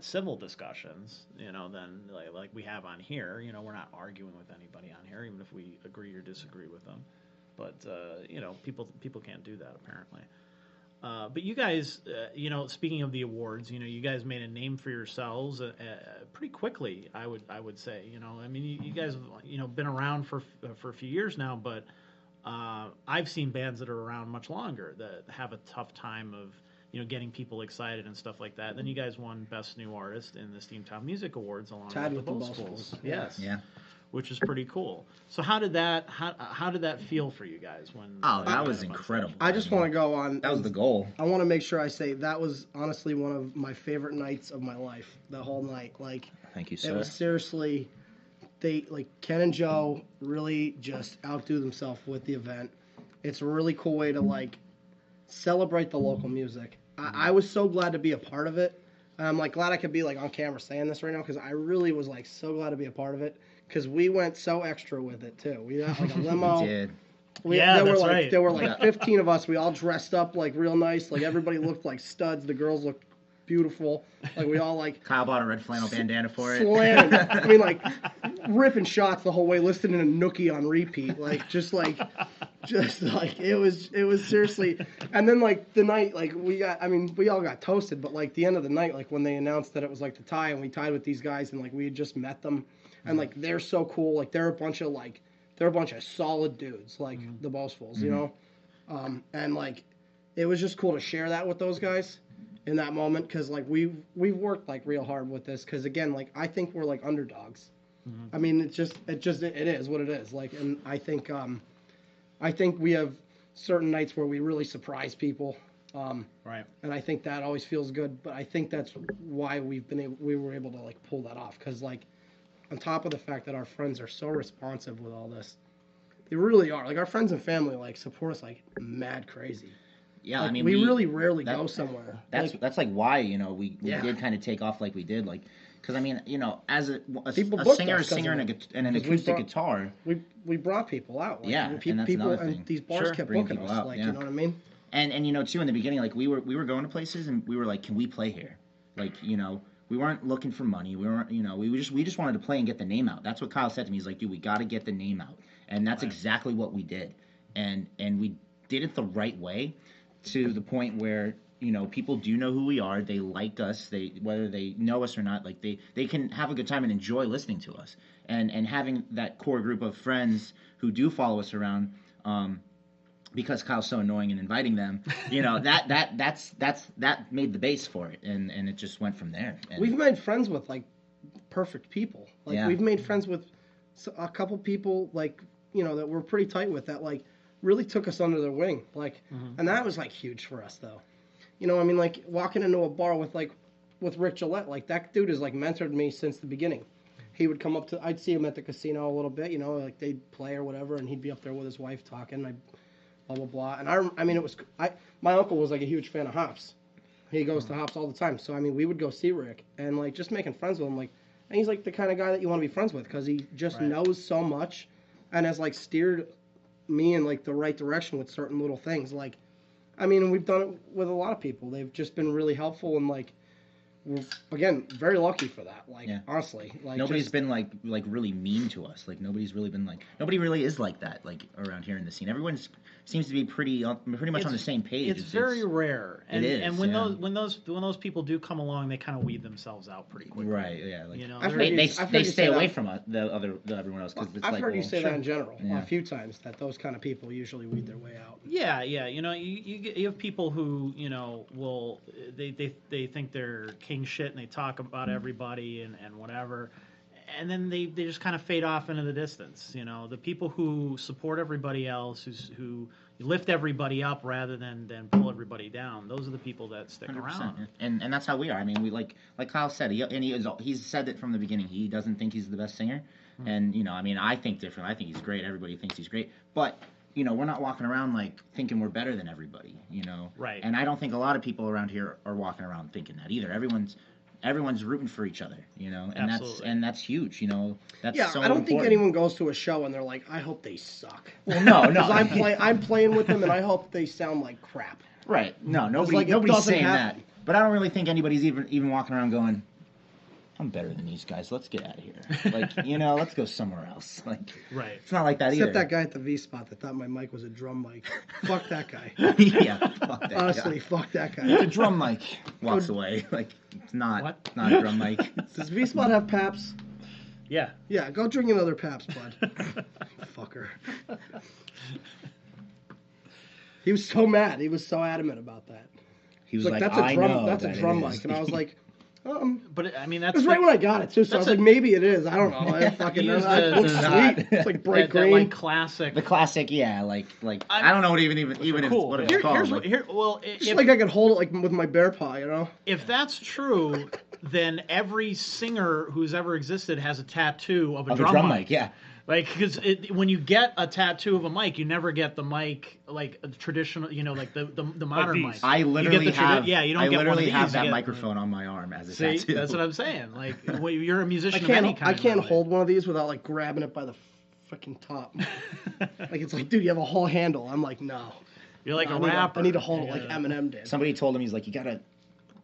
civil discussions, than like we have on here, we're not arguing with anybody on here, even if we agree or disagree with them. But people can't do that apparently. But you guys, speaking of the awards, you guys made a name for yourselves pretty quickly. I would say, I mean, you guys have been around for a few years now, but I've seen bands that are around much longer that have a tough time of getting people excited and stuff like that. Then you guys won Best New Artist in the Steamtown Music Awards along with the Both Schools. Yes. Yeah. Which is pretty cool. So how did that feel for you guys when? Oh, that was incredible. I just want to go on. That was the goal. I want to make sure I say that was honestly one of my favorite nights of my life. The whole night, like. Thank you, sir. It was seriously, Ken and Joe really just outdo themselves with the event. It's a really cool way to celebrate the local music. I was so glad to be a part of it. And I'm like glad I could be like on camera saying this right now because I really was like so glad to be a part of it because we went so extra with it too. We got like a limo. We did. There were like 15 of us. We all dressed up like real nice. Like everybody looked like studs. The girls looked beautiful. Like we all like. Kyle bought a red flannel bandana for it. Slamming. I mean, like ripping shots the whole way, listening to Nookie on repeat. Just like it was seriously. And then like the night, like we all got toasted. But like the end of the night, like when they announced that it was like the tie, and we tied with these guys, and like we had just met them, and like they're so cool. Like they're a bunch of solid dudes, like the Boastfuls, you know. And like it was just cool to share that with those guys. In that moment, because like we've worked like real hard with this, because again, like I think we're like underdogs. I mean, it is what it is. Like, and I think we have certain nights where we really surprise people. Right. And I think that always feels good. But I think that's why we were able to like pull that off, because like on top of the fact that our friends are so responsive with all this, they really are. Like our friends and family like support us like mad crazy. Yeah, like, I mean, we really rarely go somewhere. That's like why, you know, we did kind of take off like we did, like, because I mean, you know, as a singer and an acoustic guitar, we brought people out. Like, yeah, and that's another thing. And these bars kept booking us, like, you know what I mean? And you know, too, in the beginning, like we were going to places and we were like, can we play here? Like, you know, we weren't looking for money. We weren't, you know, we just wanted to play and get the name out. That's what Kyle said to me. He's like, dude, we got to get the name out, and that's exactly what we did, and we did it the right way. To the point where, you know, people do know who we are. They like us. Whether they know us or not, like they can have a good time and enjoy listening to us. And having that core group of friends who do follow us around, because Kyle's so annoying and inviting them, you know, that made the base for it, and it just went from there. And we've made friends with like perfect people. Like we've made friends with a couple people, like, you know, that we're pretty tight with, that like really took us under their wing, like, and that was like huge for us, though. You know, I mean, like walking into a bar with Rick Gillette, like that dude has like mentored me since the beginning. He would come up to, I'd see him at the casino a little bit, you know, like they'd play or whatever, and he'd be up there with his wife talking, blah blah blah. And I mean, my uncle was like a huge fan of Hops. He goes to Hops all the time, so I mean, we would go see Rick and like just making friends with him, like, and he's like the kind of guy that you want to be friends with because he just knows so much and has like steered me in like the right direction with certain little things. Like, I mean, we've done it with a lot of people. They've just been really helpful, and like, we're again very lucky for that. Like, honestly, like nobody's been like really mean to us. Like nobody really is like that. Like around here in the scene, everyone seems to be pretty much on the same page. It's very rare. And, it is. And when those people do come along, they kind of weed themselves out pretty quickly. Right. Yeah. Like, you know, they stay away from everyone else. Cause I've heard you say that in general a few times, that those kind of people usually weed their way out. Yeah. You know, you have people who, you know, they think they're king shit and they talk about everybody and whatever, and then they just kind of fade off into the distance. You know, the people who support everybody else, who lift everybody up rather than pull everybody down, those are the people that stick 100%. Around. And that's how we are. I mean, we like Kyle said, he's said it from the beginning. He doesn't think he's the best singer, and you know, I mean, I think different. I think he's great. Everybody thinks he's great, but you know, we're not walking around like thinking we're better than everybody, you know. Right. And I don't think a lot of people around here are walking around thinking that either. Everyone's rooting for each other, you know, and that's huge, you know. That's so I don't important. think anyone goes to a show and they're like, I hope they suck. Well, no. Because I'm playing with them and I hope they sound like crap. Right. No, nobody's saying that. But I don't really think anybody's even walking around going, I'm better than these guys. Let's get out of here. Like, you know, let's go somewhere else. Like, right. It's not like that either. Except that guy at the V spot that thought my mic was a drum mic. Fuck that guy. Yeah, fuck that Honestly, guy. fuck that guy. It's a drum mic. Walks away. Like, it's not a drum mic. Does V spot have Paps? Yeah. Yeah, go drink another Paps, bud. Fucker. He was so mad. He was so adamant about that. He was like, that's a drum mic. And I was like, but I mean, it was right when I got it too. So I was like, maybe it is. I don't know. I fucking know. It looks sweet. It's like bright green. Like classic. The classic, yeah. Like I don't know what even cool. what it's called. It's like I could hold it like with my bear paw, you know. If that's true, then every singer who's ever existed has a tattoo of a drum mic. Yeah. Like, because when you get a tattoo of a mic, you never get the mic like a traditional, like the modern mic. I literally you don't get one of these. have that microphone on my arm as a tattoo. That's what I'm saying. Like, you're a musician I of any kind. I can't hold one of these without like grabbing it by the freaking top. Like it's like, dude, you have a whole handle. I'm like, no. You're like a rapper. I need to hold it like Eminem did. Somebody told him, he's like, you gotta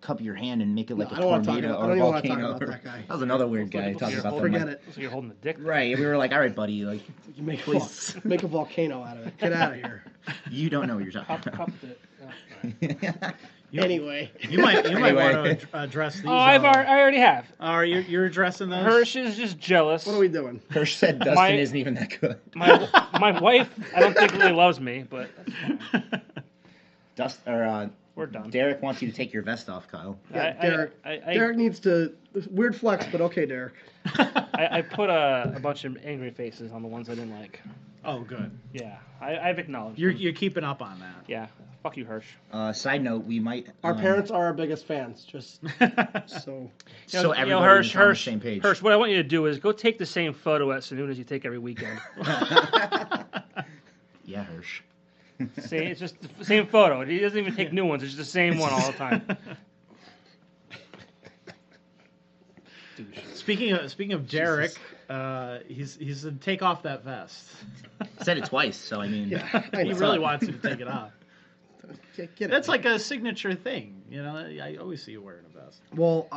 cup your hand and make it like a I don't tornado or a even want to talk volcano. about that guy. That was another weird guy talking about Forget it. So you're holding the dick. Right, we were like, all right, buddy, like, You make please. make a volcano out of it. Get out of here. You don't know what you're talking Cup it. about. Anyway. You might Anyway. want to address these. Oh, I already have. You're addressing those. Hirsch is just jealous. What are we doing? Hirsch said Dustin isn't even that good. My wife, I don't think really loves me, but that's fine. We're done. Derek wants you to take your vest off, Kyle. Yeah, Derek. Derek needs to. Weird flex, but okay, Derek. I put a bunch of angry faces on the ones I didn't like. Oh, good. Yeah, I've acknowledged. You're keeping up on that. Yeah. Fuck you, Hirsch. Side note, we might. Our parents are our biggest fans, just so. So everybody is on the same page. Hirsch, what I want you to do is go take the same photo at Saloon as you take every weekend. Yeah, Hirsch. It's just the same photo. He doesn't even take new ones. It's just the same one all the time. Speaking of Derek, he's to take off that vest. Said it twice, so I mean, Yeah, He really wants you to take it off. Get it. That's like a signature thing, I always see you wearing a vest. Well,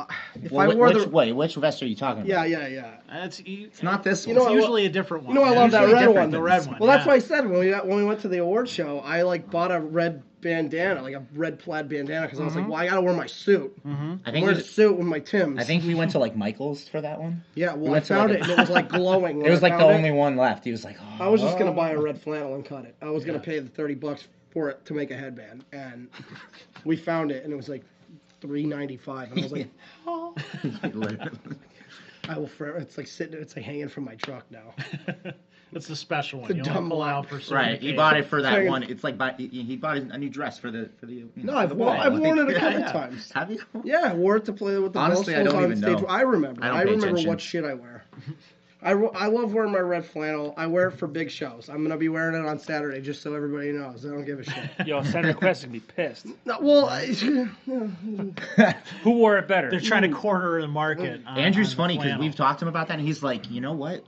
if I wore which vest are you talking about? Yeah. It's not this one. It's usually a different one. I love that Usually red different one. The red one. Well, that's why I said when we went to the award show, I like bought a red bandana, like a red plaid bandana, because I was like, well, I gotta wear my suit. I think wear the suit with my Timbs. I think we went to like Michael's for that one. Yeah, well, I went to, found like, it and it was like glowing. It was like the only one left. He was like, oh. I was just gonna buy a red flannel and cut it. I was gonna pay the $30 for it to make a headband, and we found it and it was like $3.95, and I was like, oh. I will forever. It's like hanging from my truck now. It's the special one. The You dumb only pull one. out for certain Right, he bought it for that Sorry. one. It's like he bought a new dress for the. No, I've worn it a couple times. Have you? Yeah, I wore it to play with the Honestly, I vocals don't on even stage. know. I remember. I don't I pay remember attention. what shit I wear. I love wearing my red flannel. I wear it for big shows. I'm gonna be wearing it on Saturday just so everybody knows. I don't give a shit. Yo, Senator Quest would be pissed. No, well, Who wore it better? They're trying to corner the market. Andrew's on funny the because flannel. we've talked to him about that, and he's like, you know what?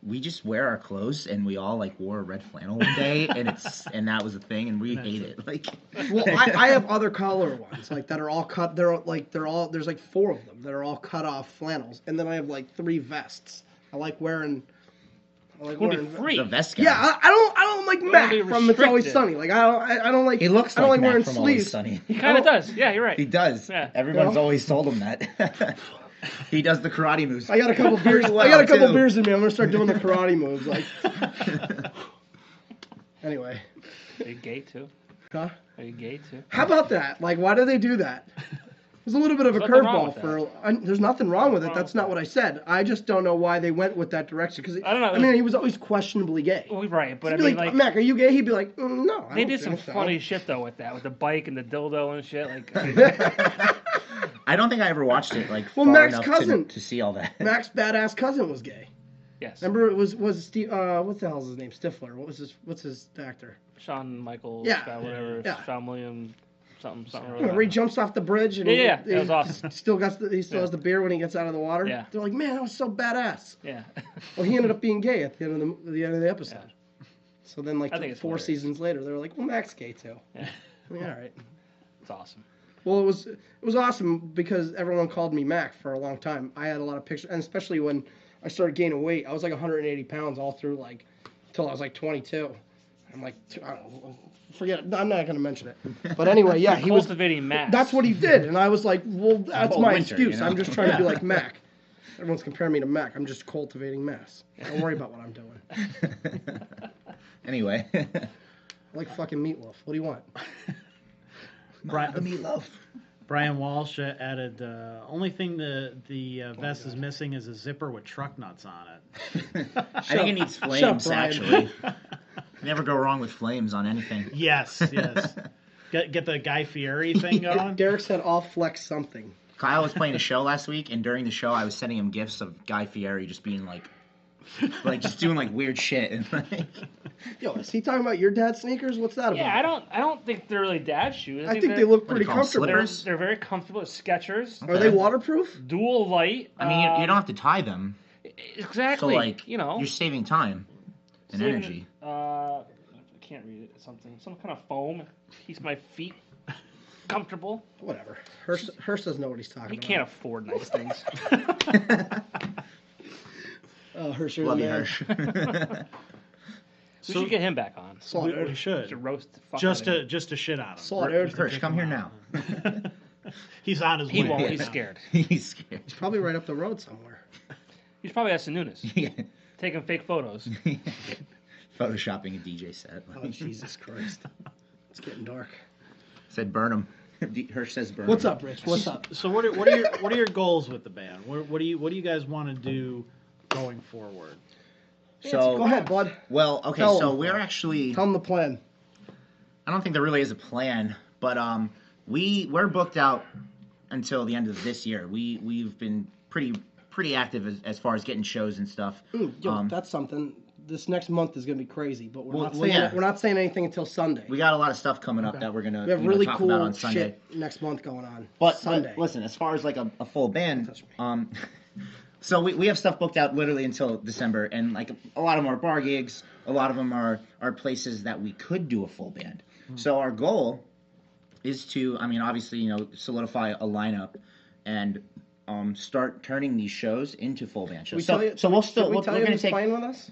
We just wear our clothes, and we all like wore a red flannel one day, and that was a thing, and we hate it. Like, well, I have other color ones like that are all cut. They're all there's like 4 of them that are all cut off flannels, and then I have like 3 vests. I like wearing. Free. the vest guy. Yeah, I don't like Mac be from It's Always restricted. Sunny. Like I don't like. He looks I don't like like Mac wearing from Always sleeves. Sunny. He kind of does. Yeah, you're right. He does. Yeah. Everyone's You know? always told him that. He does the karate moves. I got a couple beers. Well, I got a couple too. beers in me. I'm gonna start doing the karate moves. Like. Anyway. Are you gay too? Huh? Are you gay too? How about that? Like, why do they do that? There's a little bit of a There's nothing wrong curveball with there's nothing wrong with it. wrong That's with not that. what I said. I just don't know why they went with that direction. Because I don't know. I mean, he was always questionably gay. Well, right, but He'd I be mean, like, like, Mac, are you gay? He'd be like, no. I they don't did some think so." funny shit though with that, with the bike and the dildo and shit. Like, I don't think I ever watched it like Well, far Mac's enough cousin. to see all that. Mac's badass cousin was gay. yes. Remember, it was Steve. What the hell's his name? Stifler. What's his actor? Shawn Michaels, Yeah. whatever, Yeah. Shawn Williams, something. Remember he jumps off the bridge and Yeah, he, that was awesome. he still has the beer when he gets out of the water. Yeah. They're like, man, that was so badass. Yeah. Well, he ended up being gay at the end of the episode. So then, like I think it's 4 hilarious. seasons later, they were like, well, Mac's gay too. Yeah. I mean, all right. It's awesome. Well, it was awesome because everyone called me Mac for a long time. I had a lot of pictures, and especially when I started gaining weight, I was like 180 pounds all through until I was like 22. I'm like, I don't know, forget it. I'm not going to mention it. But anyway, yeah, he was. Cultivating mass. That's what he did, and I was like, well, that's Whole my winter, excuse. you know? I'm just trying to be like Mac. Everyone's comparing me to Mac. I'm just cultivating mass. Don't worry about what I'm doing. Anyway. I like fucking meatloaf. What do you want? Brian, meatloaf. Brian Walsh added, only thing the vest is missing is a zipper with truck nuts on it. I think it needs flames, Brian. actually. Never go wrong with flames on anything. Yes. Get the Guy Fieri thing going. Derek said, I'll flex something. Kyle was playing a show last week, and during the show, I was sending him gifts of Guy Fieri just being like like just doing like weird shit and like. Yo, is he talking about your dad's sneakers? What's that about? Yeah, I don't think they're really dad shoes. I think they look pretty call them, comfortable. slippers? They're very comfortable. Skechers. Are they waterproof? Dual light. I mean, you don't have to tie them. Exactly. So like, you're saving time and energy. I can't read it. Some kind of foam keeps my feet comfortable. Whatever. Hirsch doesn't know what he's talking He about. can't afford nice things. Oh, Hirsch, Love you, man. Hirsch. We should get him back on. We should. To roast the fuck Just out of him. to shit on him. Slaughtered. Hirsch, come here now. He's on his way. He won't. right He's now. scared. He's scared. He's probably right up the road somewhere. He's probably at Nunes Yeah. taking fake photos. Photoshopping a DJ set. Oh, Jesus Christ. It's getting dark. Said burn him. Hirsch says burn 'em. What's up, Rich? What's up? So what are your goals with the band? What do you guys want to do going forward? So Go ahead, bud. Well, okay, Tell so 'em. we're actually. Tell him the plan. I don't think there really is a plan, but we're booked out until the end of this year. We've been pretty active as far as getting shows and stuff. Yo, that's something. This next month is going to be crazy, but we're Well, yeah. we're not saying anything until Sunday. We got a lot of stuff coming up that we're gonna We have really talk cool about on Sunday. shit next month going on. But Sunday. listen, as far as like a full band, Touch me. so we have stuff booked out literally until December, and like a lot of them are bar gigs. A lot of them are places that we could do a full band. So our goal is to, I mean, obviously, solidify a lineup and start turning these shows into full band shows. Did we We're tell you going to who's take. playing with us?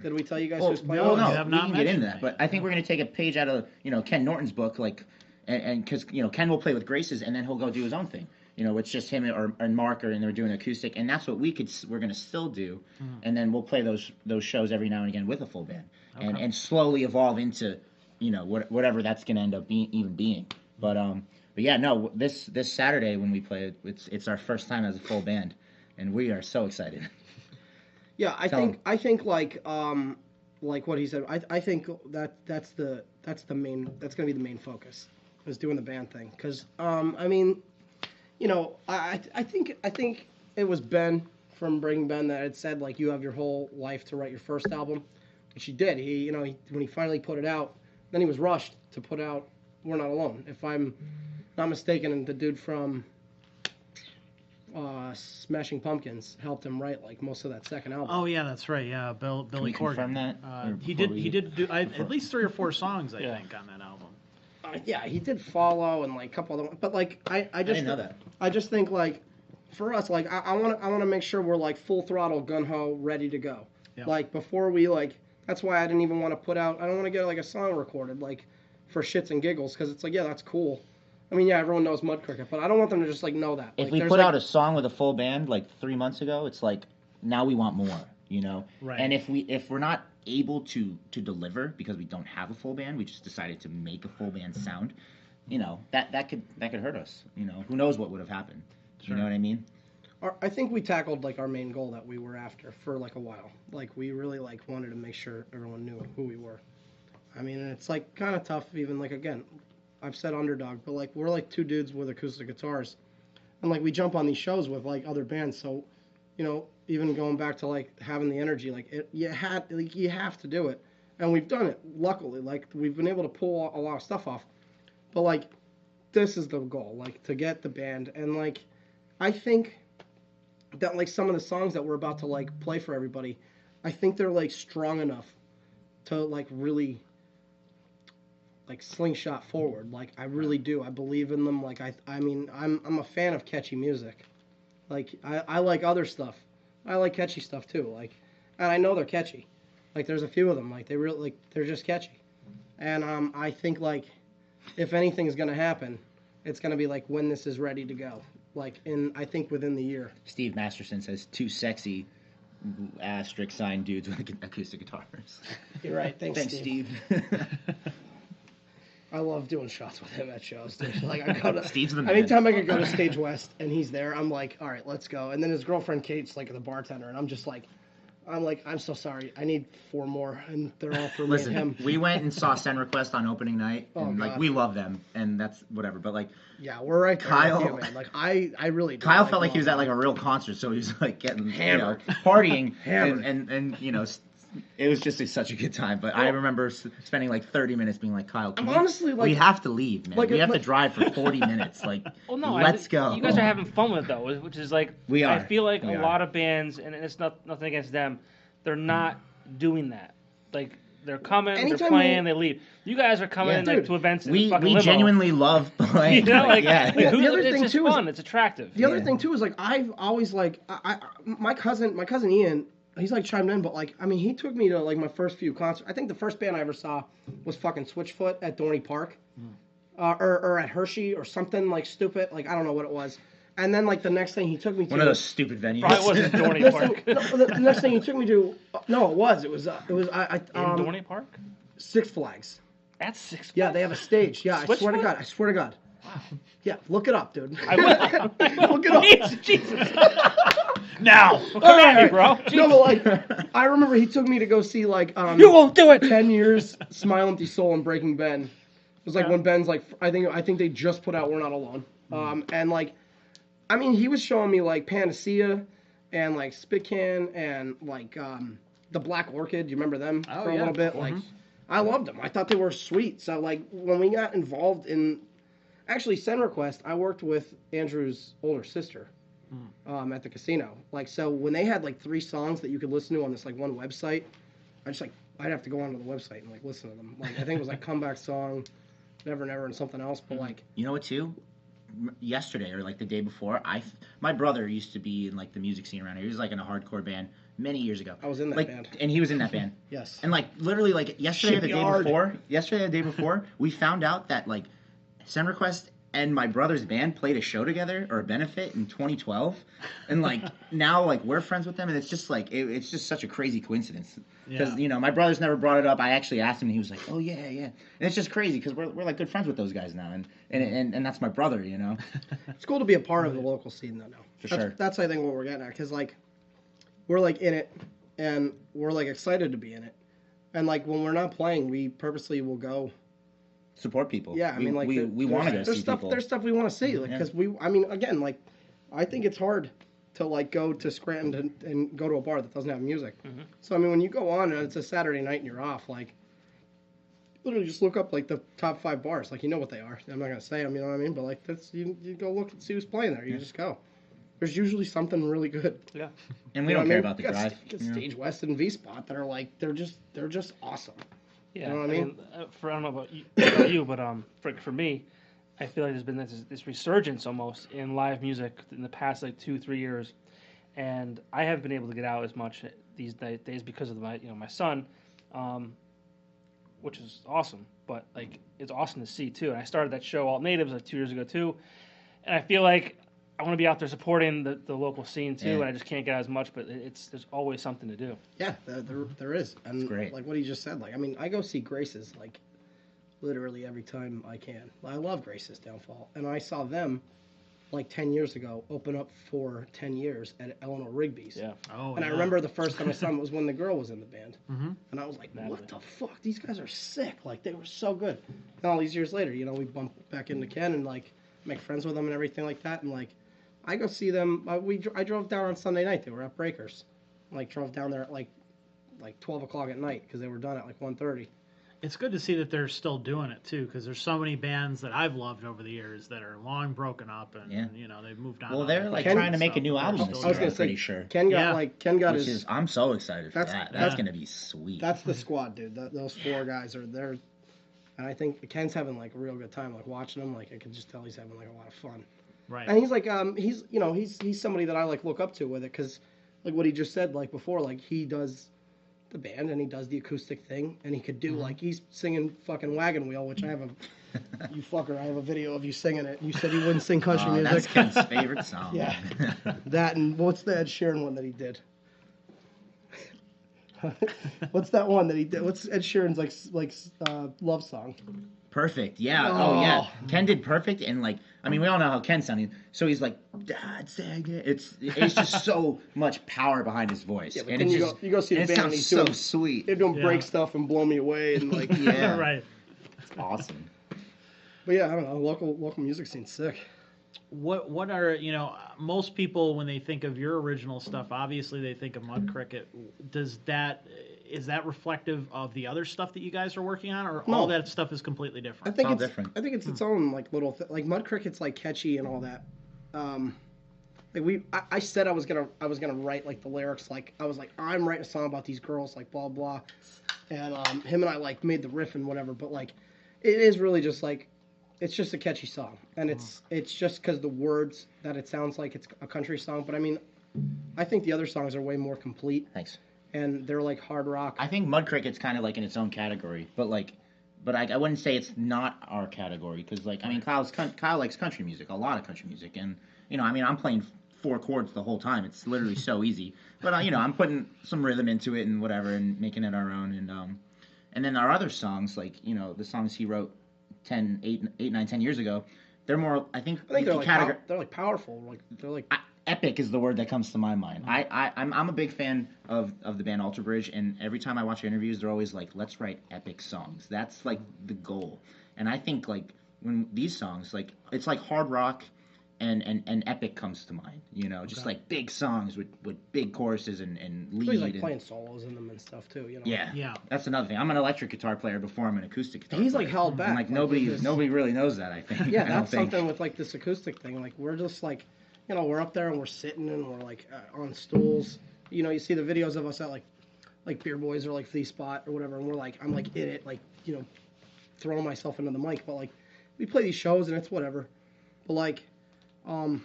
Did we tell you guys who's playing Well, with you us? have we not can get into mentioned that, that but I think we're going to take a page out of Ken Norton's book, like, and because Ken will play with Graces, and then he'll go do his own thing. It's just him and Mark, and they're doing acoustic, and that's what we're going to still do, and then we'll play those shows every now and again with a full band, and slowly evolve into whatever that's going to end up being. But yeah, no, this Saturday when we play, it's our first time as a full band, and we are so excited. Yeah, I think like what he said. I think that's going to be the main focus, is doing the band thing. Because I mean, I think it was Ben from Bring Ben that had said, like, you have your whole life to write your first album, which he did. He when he finally put it out, then he was rushed to put out We're Not Alone. If I'm not mistaken, and the dude from Smashing Pumpkins helped him write like most of that second album. Oh yeah, that's right. Yeah, Billy Can we Corgan. confirm that? He did do at least 3 or 4 songs I think on that album. Yeah, he did Follow and like a couple other ones, but like I just didn't know that. I just think like for us, like I want to make sure we're like full throttle, gun ho, ready to go. Yeah. Like before we like, that's why I didn't even want to put out. I don't want to get like a song recorded like for shits and giggles, because it's like, yeah, that's cool. I mean, yeah, everyone knows Mud Cricket, but I don't want them to just like know that. If like, we there's, put like, out a song with a full band like 3 months ago, it's like now we want more, Right. And if we're not able to deliver because we don't have a full band, we just decided to make a full band sound, that could hurt us. Who knows what would have happened? Sure. You know what I mean? I think we tackled like our main goal that we were after for like a while. Like we really like wanted to make sure everyone knew who we were. I mean, and it's like kind of tough, even like, again, I've said underdog, but like we're like 2 dudes with acoustic guitars, and like we jump on these shows with like other bands. So, even going back to like having the energy, like you have to do it, and we've done it. Luckily, like we've been able to pull a lot of stuff off. But like, this is the goal, like to get the band, and like I think that like some of the songs that we're about to like play for everybody, I think they're like strong enough to like really like slingshot forward. Like I really do. I believe in them. Like I mean I'm a fan of catchy music. Like I like other stuff. I like catchy stuff too. Like, and I know they're catchy. Like there's a few of them. Like they really like they're just catchy. And I think like if anything's gonna happen, it's gonna be like when this is ready to go. Like I think within the year. Steve Masterson says 2 sexy asterisk sign dudes with acoustic guitars. You're right. Thanks Steve. I love doing shots with him at shows, dude. Like I go to Steve's the man. anytime I could go to Stage West and he's there, I'm like, all right, let's go. And then his girlfriend Kate's like the bartender, and I'm just like, I'm like, I'm so sorry. I need 4 more, and they're all for Listen, me and him. we went and saw Send Request on opening night, and like God. we love them, and that's whatever. But like, Yeah, we're right there Kyle- with you, man. Like I really do. Kyle like, felt like he was love at like them. a real concert, so he was like getting Hammered. partying, Hammered. and you know, it was just such a good time. But I remember spending like 30 minutes being like, Kyle, I'm honestly like, we have to leave, man. like, we have to like- drive for 40 minutes. Like, Well, no, let's go. You guys are having fun with it though, which is like We are. I feel like We a are. lot of bands, and it's nothing against them, they're not doing that. Like they're coming, they're Anytime playing, they leave. You guys are coming Yeah, like dude, to events. In we a fucking we limo. genuinely love playing. You know, like, yeah. like, The who- other it's thing, just too, is- fun. It's attractive. the other Yeah. thing too is like I've always like my cousin Ian, he's like chimed in, but like I mean he took me to like my first few concerts. I think the first band I ever saw was fucking Switchfoot at Dorney Park, or at Hershey or something like stupid. Like I don't know what it was. And then like the next thing he took me to One of those stupid venues. Probably wasn't Dorney Next Park. thing- no, the next thing he took me to, no, it was In Dorney Park? Six Flags. That's 6. Yeah, they have a stage. Yeah, I swear to Switchfoot? God. I swear to God. Yeah, look it up, dude. I will. Look it up. Jesus. Now, Come at me, bro. No, but like, I remember he took me to go see like You won't do it. 10 Years, Smile Empty Soul, and Breaking Ben. It was like Yeah. when Ben's like, I think they just put out We're Not Alone. And like, I mean, he was showing me like Panacea and like Spit Can and like the Black Orchid. Do you remember them Oh, for a yeah. little bit? Like, I loved them. I thought they were sweet. So like when we got involved in, actually Send Request, I worked with Andrew's older sister. At the casino. Like, so when they had like 3 songs that you could listen to on this like one website, I'd have to go onto the website and like listen to them. Like, I think it was like Comeback Song, Never Never, and something else. But like, You know what, too? Yesterday or like the day before, my brother used to be in like the music scene around here. He was like in a hardcore band many years ago. I was in that like, band. and he was in that band. Yes. And like literally like yesterday or the day before, we found out that like Send Request and my brother's band played a show together or a benefit in 2012, and like now like we're friends with them, and it's just like it's just such a crazy coincidence because Yeah. my brother's never brought it up. I actually asked him, and he was like, "Oh yeah, yeah," and it's just crazy because we're like good friends with those guys now, and that's my brother, It's cool to be a part of the local scene, though. Now, For sure. That's I think what we're getting at, because like we're like in it, and we're like excited to be in it, and like when we're not playing, we purposely will go. Support people. Yeah, I mean, like we want to go there's see stuff. people. There's stuff we want to see, like Yeah. because I mean, again, like I think it's hard to like go to Scranton and go to a bar that doesn't have music. So I mean, when you go on and it's a Saturday night and you're off, like literally just look up like the top 5 bars, like you know what they are. I'm not gonna say them, you know what I mean? But like that's you go look and see who's playing there. You just go. There's usually something really good. Yeah. And we You know don't what I care mean? about the You got drive. you got Stage West and V Spot that are like they're just awesome. Yeah, You know what I mean? I don't know about you, but for me, I feel like there's been this resurgence almost in live music in the past like 2-3 years, and I haven't been able to get out as much these days because of my son, which is awesome. But like it's awesome to see too. And I started that show Alt Natives like 2 years ago too, and I feel like I want to be out there supporting the local scene too, Yeah. and I just can't get out as much. But there's always something to do. Yeah, there is, and great. like what he just said. Like I mean, I go see Grace's like literally every time I can. I love Grace's Downfall, and I saw them like 10 years ago open up for 10 years at Eleanor Rigby's. Yeah. Oh, And I yeah. remember the first time I saw them was when the girl was in the band, Mhm. and I was like, Natalie. "What the fuck? These guys are sick! Like they were so good." And all these years later, we bump back into Ken and like make friends with them and everything like that, and like. I go see them. I drove down on Sunday night. They were at Breakers. Like drove down there at like 12 o'clock at night because they were done at like 1:30. It's good to see that they're still doing it too, because there's so many bands that I've loved over the years that are long broken up, and Yeah. they've moved on. Well, to they're other like things Ken- trying to make a and new stuff, but album they're this still I was year. gonna I'm say, pretty sure. Ken got Yeah. Ken got Which his. is I'm so excited for That's- that. that's- That's gonna be sweet. That's the squad, dude. Those 4 guys are there, and I think Ken's having like a real good time. Like watching him, like I can just tell he's having like a lot of fun. Right. And he's like, he's somebody that I like look up to with it because, like what he just said, like before, like he does the band and he does the acoustic thing and he could do like he's singing fucking Wagon Wheel, which I have you fucker, I have a video of you singing it. You said you wouldn't sing country That's music. Ken's favorite song. Yeah. That and what's the Ed Sheeran one that he did? What's that one that he did? What's Ed Sheeran's like love song? Perfect. Yeah. Oh, yeah. Ken did Perfect, and like, I mean, we all know how Ken sounded. So he's like, Dad, sing it. It's just so much power behind his voice. Yeah, but and then it's you go see the and it band and sounds he's so doing sweet. they're doing break stuff and Blow Me Away and like Yeah. Right. It's awesome. But yeah, I don't know. Local music scene's sick. What are, most people when they think of your original stuff, obviously they think of Mud Cricket. Is that reflective of the other stuff that you guys are working on, or all that stuff is completely different? I think all it's different. I think it's its own like little like Mud Cricket's like catchy and all that. I said I was gonna write like the lyrics, like I was like, I'm writing a song about these girls, like blah blah, and him and I like made the riff and whatever, but like it is really just like it's just a catchy song, and it's just because the words that it sounds like it's a country song, but I mean, I think the other songs are way more complete. Thanks. And they're like hard rock. I think Mud Cricket's kind of like in its own category, but I wouldn't say it's not our category, because like, I mean, Kyle likes country music, a lot of country music, and I mean, I'm playing 4 chords the whole time. It's literally so easy, but I'm putting some rhythm into it and whatever, and making it our own, and then our other songs, like the songs he wrote 10 years ago, they're more, I think they're like powerful, like they're like. Epic is the word that comes to my mind. I'm a big fan of the band Alter Bridge, and every time I watch interviews, they're always like, let's write epic songs. That's like the goal. And I think like when these songs, like it's like hard rock and epic comes to mind, just like big songs with big choruses and lead. So he's like playing solos in them and stuff too, Yeah. That's another thing. I'm an electric guitar player before I'm an acoustic guitar He's player. like held back. And, like nobody really knows that, I think. Yeah, that's something with like this acoustic thing. Like we're just like, we're up there and we're sitting and we're like on stools. You see the videos of us at like Beer Boys or like Flea Spot or whatever, and we're like, I'm like in it, like throwing myself into the mic. But like we play these shows and it's whatever. But like when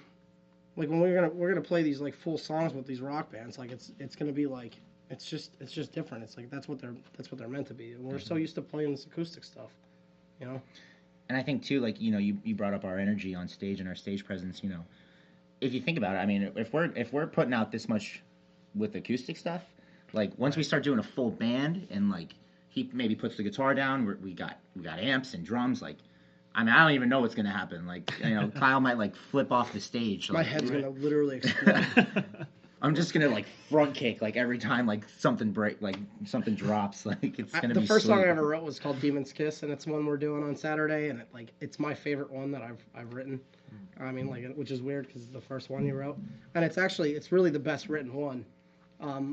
we're gonna play these like full songs with these rock bands, like it's gonna be like it's just different. It's like that's what they're meant to be. And we're so used to playing this acoustic stuff, And I think too, like you brought up our energy on stage and our stage presence, If you think about it, I mean, if we're putting out this much with acoustic stuff, like once we start doing a full band and like he maybe puts the guitar down, we got amps and drums, like I mean, I don't even know what's gonna happen. Like Kyle might like flip off the stage. My Like, head's gonna literally explode. I'm just gonna like front kick like every time like something drops. Like it's gonna be the first sweet. song I ever wrote was called Demon's Kiss, and it's one we're doing on Saturday, and it's my favorite one that I've written. I mean, like, which is weird because it's the first one you wrote, and it's really the best written one,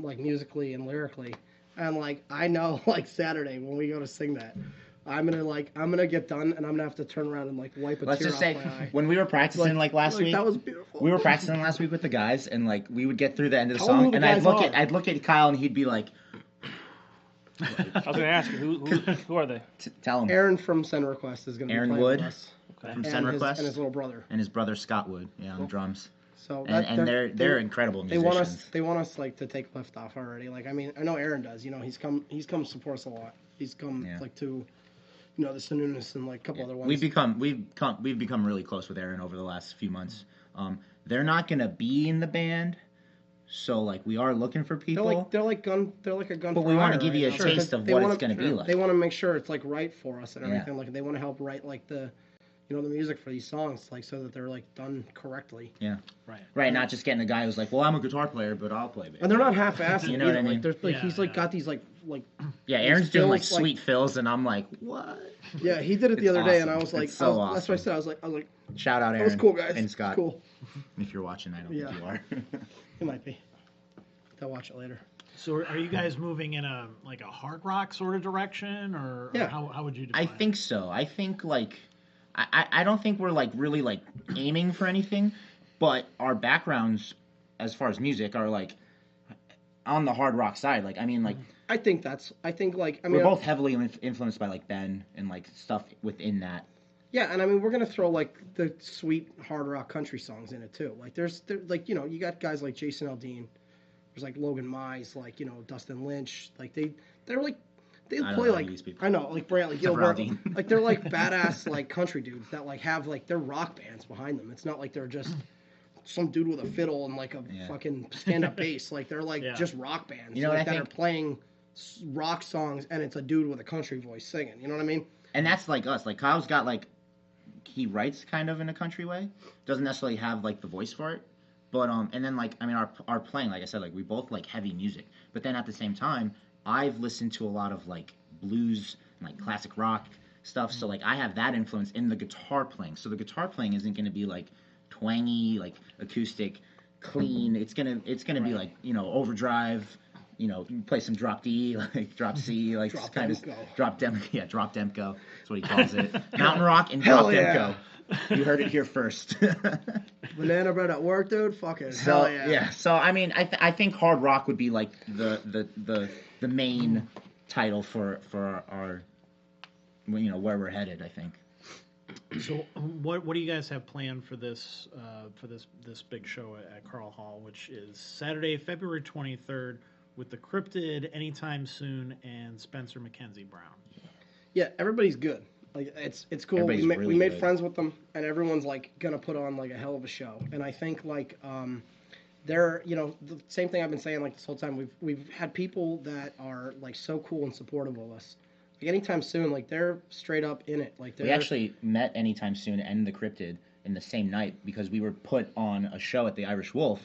like musically and lyrically. And like I know, like Saturday when we go to sing that, I'm gonna get done and I'm gonna have to turn around and like wipe a Let's tear just off say my eye. when we were practicing like last week, that was beautiful. we were practicing last week with the guys, and like we would get through the end of the Tell 'em who song, the and guys I'd look at Kyle, and he'd be like, I was going to ask you, who are they? "Tell him." Aaron from Send Request is gonna Aaron be playing Wood with us, Okay. from and Send Request, and his little brother. and his brother Scott Wood, on drums. So And they're incredible They musicians. want us like to take lift off already. Like I mean, I know Aaron does. He's come support us a lot. He's come like to, the Sununus and like a couple other ones. We've become really close with Aaron over the last few months. They're not gonna be in the band, so like we are looking for people. They're like a gun. But we want to give you a taste of what it's gonna be like. They want to make sure it's like right for us and Yeah. everything. Like they want to help write like the music for these songs, like so that they're like done correctly. Yeah. Right. Not just getting a guy who's like, well, I'm a guitar player, but I'll play bass. And they're not half-assed. You know what I mean? Like, there's like Yeah, he's like yeah. got these like Yeah, Aaron's doing like fills, like- sweet fills, and I'm like, what? yeah. He did it the It's other day, and I awesome. was like, It's so that's what I awesome. said. I was like, Shout out that Aaron. was cool, guys. And Scott. Cool. If you're watching, I don't Yeah. think you are. It might be. I'll watch it later. So are you guys moving in a hard rock sort of direction, or Yeah. how would you define I think so. I think like I don't think we're like really like aiming for anything, but our backgrounds as far as music are like on the hard rock side. Like I mean like I think like we're both heavily influenced by like Ben and like stuff within that. Yeah, and I mean we're gonna throw like the sweet hard rock country songs in it too. Like there's like you got guys like Jason Aldean, there's like Logan Mize, like Dustin Lynch, like they're like they I don't play know like these people. I know like Brantley Except for Gilbert, Aldean. like they're like badass like country dudes that like have like they're rock bands behind them. It's not like they're just some dude with a fiddle and like a fucking stand up bass. Like they're like just rock bands. You know what like, I that think? are playing rock songs and it's a dude with a country voice singing. You know what I mean? And that's like us. Like Kyle's got like, he writes kind of in a country way. Doesn't necessarily have like the voice for it. But and then like, I mean, our playing, like I said, like we both like heavy music. But then at the same time, I've listened to a lot of like blues and like classic rock stuff. So like I have that influence in the guitar playing. So the guitar playing isn't going to be like twangy, like acoustic, clean. It's gonna be like, you know, overdrive. You know, you play some drop D, like drop C, like Drop kind Demko. of drop Demko. Yeah, drop Demko. That's what he calls it. Mountain rock and Hell drop yeah. Demko. You heard it here first. Banana bread at work, dude. Fucking So hell yeah. So I mean, I think hard rock would be like the main title for our, you know, where we're headed. I think. So, what do you guys have planned for this big show at Karl Hall, which is Saturday, February 23rd, with the Cryptid, Anytime Soon, and Spencer Mackenzie Brown? Yeah, everybody's good. Like it's cool. Everybody's We really made good. friends with them, and everyone's like gonna put on like a hell of a show. And I think like they're, you know, the same thing I've been saying like this whole time. We've had people that are like so cool and supportive of us. Like Anytime Soon, like they're straight up in it. Like We actually met Anytime Soon and the Cryptid in the same night because we were put on a show at the Irish Wolf,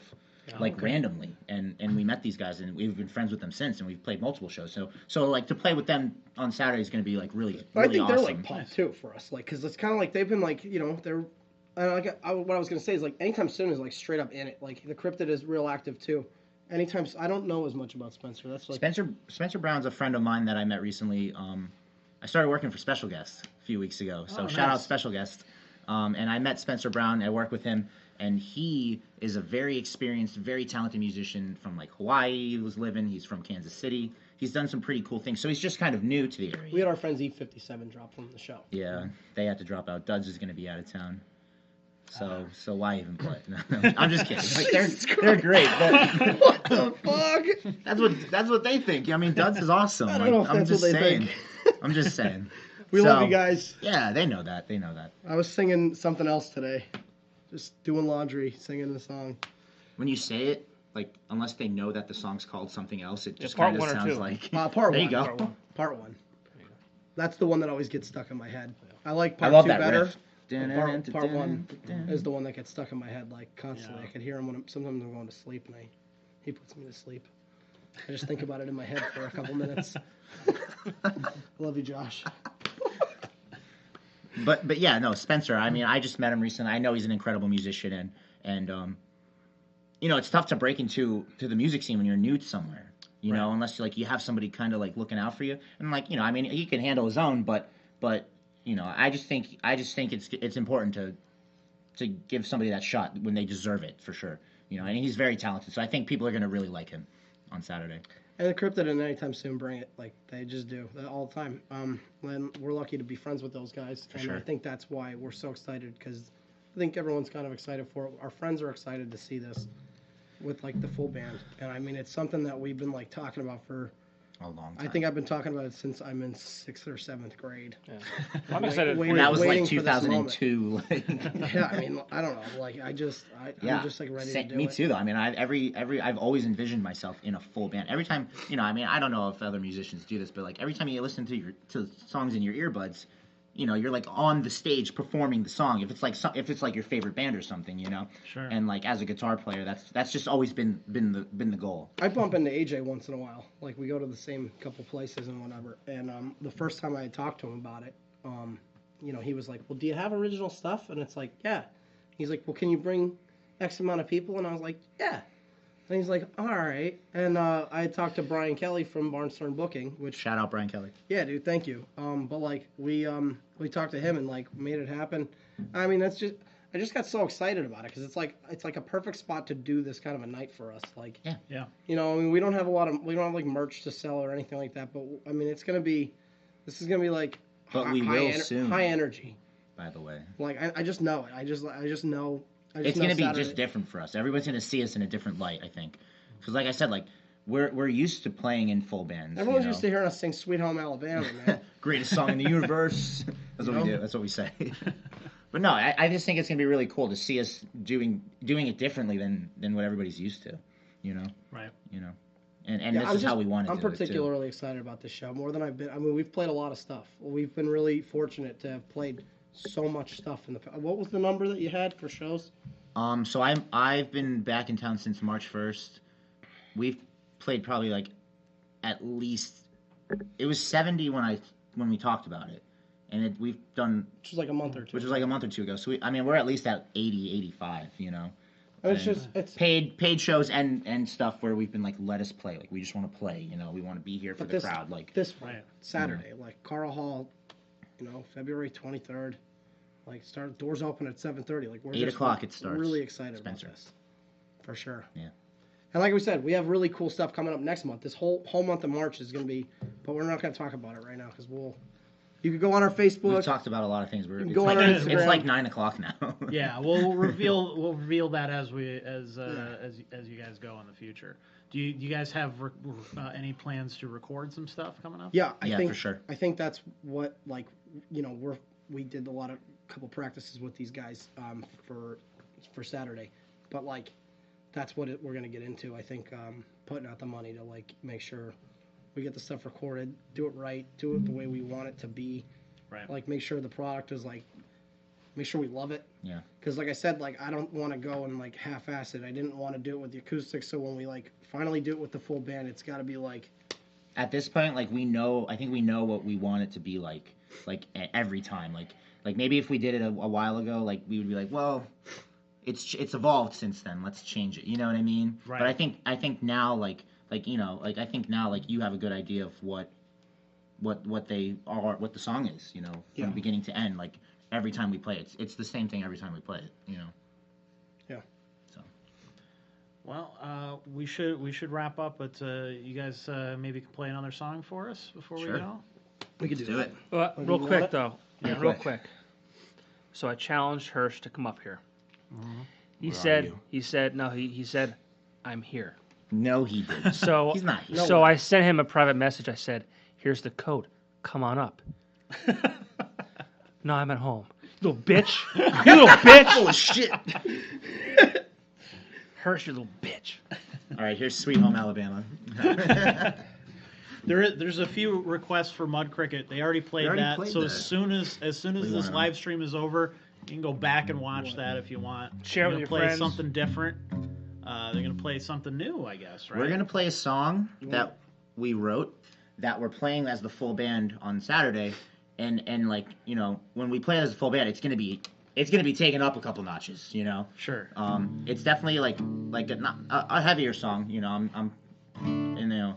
randomly, and we met these guys and we've been friends with them since, and we've played multiple shows. So like to play with them on Saturday is going to be like really I think awesome. they're like pumped too for us, like because it's kind of like they've been like, you know, they're. What I was gonna say is like Anytime Soon is like straight up in it. Like the Cryptid is real active too. Anytime I don't know as much about Spencer. That's like Spencer Brown's a friend of mine that I met recently. I started working for Special Guest a few weeks ago, so shout out Special Guest. And I met Spencer Brown. I work with him, and he is a very experienced, very talented musician from like Hawaii. He was living. He's from Kansas City. He's done some pretty cool things. So he's just kind of new to the area. we had our friends E57 drop from the show. Yeah, they had to drop out. Duds is going to be out of town. So why even play? No, I'm just kidding. Like they're great. But What the fuck? that's what they think. I mean, Duds is awesome. I don't know if I'm that's just what they saying. think. I'm just saying. We love you guys. Yeah, they know that. They know that. I was singing something else today. Just doing laundry, singing the song. When you say it, like, unless they know that the song's called something else, it just part kind of one or sounds two. like. Part there one. you go. Part one. That's the one that always gets stuck in my head. I like I part love two that better. riff. but Part one is the one that gets stuck in my head like constantly. Yeah. I could hear him when sometimes I'm going to sleep, and he puts me to sleep. I just think about it in my head for a couple minutes. I love you, Josh. But yeah, no, Spencer. I mean, I just met him recently. I know he's an incredible musician, and you know, it's tough to break into the music scene when you're new to somewhere. You know, unless you have somebody kind of like looking out for you, and like, you know, I mean, he can handle his own, but you know, I just think it's important to give somebody that shot when they deserve it, for sure. You know, and he's very talented, so I think people are gonna really like him on Saturday. And the Cryptid and Anytime Soon bring it. Like, they just do. All the time. And we're lucky to be friends with those guys. And sure. I think that's why we're so excited, because I think everyone's kind of excited for it. Our friends are excited to see this with, like, the full band. And, I mean, it's something that we've been, like, talking about for... A long time. I think I've been talking about it since I'm in 6th or 7th grade. Yeah. I'm excited. wait, for you. that was waiting like for this 2002. Yeah, I mean, I don't know. Like, I'm just, like, ready to do me it. too, though. I mean, I've always envisioned myself in a full band. Every time, you know, I mean, I don't know if other musicians do this, but like every time you listen to songs in your earbuds, you know, you're like on the stage performing the song. If it's like your favorite band or something, you know. Sure. And like as a guitar player, that's just always been the goal. I bump into AJ once in a while. Like, we go to the same couple places and whatever. And the first time I had talked to him about it, you know, he was like, well, do you have original stuff? And it's like, yeah. He's like, well, can you bring X amount of people? And I was like, yeah. And he's like, all right. And I had talked to Brian Kelly from Barnstorm Booking, which... Shout out Brian Kelly. Yeah, dude, thank you. But, like, we talked to him and, like, made it happen. I mean, that's just... I just got so excited about it because it's like a perfect spot to do this kind of a night for us. Like, Yeah. you know, I mean, we don't have like merch to sell or anything like that, but I mean, this is gonna be like But we will soon. high energy. By the way, Like, I just know it. I just know. it's gonna be Saturday. just different for us. Everyone's gonna see us in a different light, I think. Because like I said, like we're used to playing in full bands. Everyone's you know? used to hearing us sing "Sweet Home Alabama," man. Greatest song in the universe. That's what we do. That's what we say. But no, I just think it's gonna be really cool to see us doing it differently than what everybody's used to. You know. Right. You know. And this is how we want to I'm do it, too. particularly excited about this show, more than I've been. I mean, we've played a lot of stuff. We've been really fortunate to have played so much stuff in the past. What was the number that you had for shows? So I've been back in town since March 1st. We've played probably like at least, it was 70 when we talked about it, and we've done, which was like a month or two. Which was like a month or two ago. So we're at least at 80, 85. You know. It's paid shows and stuff where we've been like, let us play. Like we just want to play. You know, we want to be here for the crowd. Like this Saturday, like Karl Hall, you know, February 23rd. Like doors open at 7:30. Like we're 8 o'clock it starts. Really excited Spencer. about this, for sure. Yeah. And like we said, we have really cool stuff coming up next month. This whole month of March is going to be, but we're not going to talk about it right now because you can go on our Facebook. We've talked about a lot of things. It's like 9 o'clock now. Yeah, we'll reveal that as you guys go in the future. Do you guys have any plans to record some stuff coming up? Yeah, I think for sure. I think that's what, like, you know, we did couple practices with these guys for Saturday, but like that's what we're gonna get into. I think putting out the money to like make sure we get the stuff recorded, do it right, do it the way we want it to be. Right. Like make sure the product is like, make sure we love it. Yeah. Because like I said, like I don't want to go and like half-ass it. I didn't want to do it with the acoustics. So when we like finally do it with the full band, it's got to be like. At this point, like I think we know what we want it to be like every time. Like maybe if we did it a while ago, like we would be like, well, it's evolved since then. Let's change it. You know what I mean? Right. But I think now I think now you have a good idea of what they are, what the song is. You know, from beginning to end. Like every time we play it, it's the same thing every time we play it. You know. Yeah. So. Well, we should wrap up, but you guys maybe can play another song for us before we go. We could do it. Real quick though. Yeah, real quick. So I challenged Hirsch to come up here. Mm-hmm. He said, I'm here. No, he didn't. So he's not here. So I sent him a private message. I said, here's the code. Come on up. No, I'm at home. You little bitch. You little bitch. Oh, shit. Hirsch, you little bitch. All right, here's Sweet Home Alabama. There's a few requests for Mud Cricket. They already played that. So as soon as this live stream is over, you can go back and watch that if you want. Share with your play friends. Something different. They're gonna play something new, I guess. Right? We're gonna play a song that we wrote that we're playing as the full band on Saturday, and like you know when we play it as a full band, it's gonna be taken up a couple notches. You know. Sure. It's definitely like a heavier song. You know, I'm you know.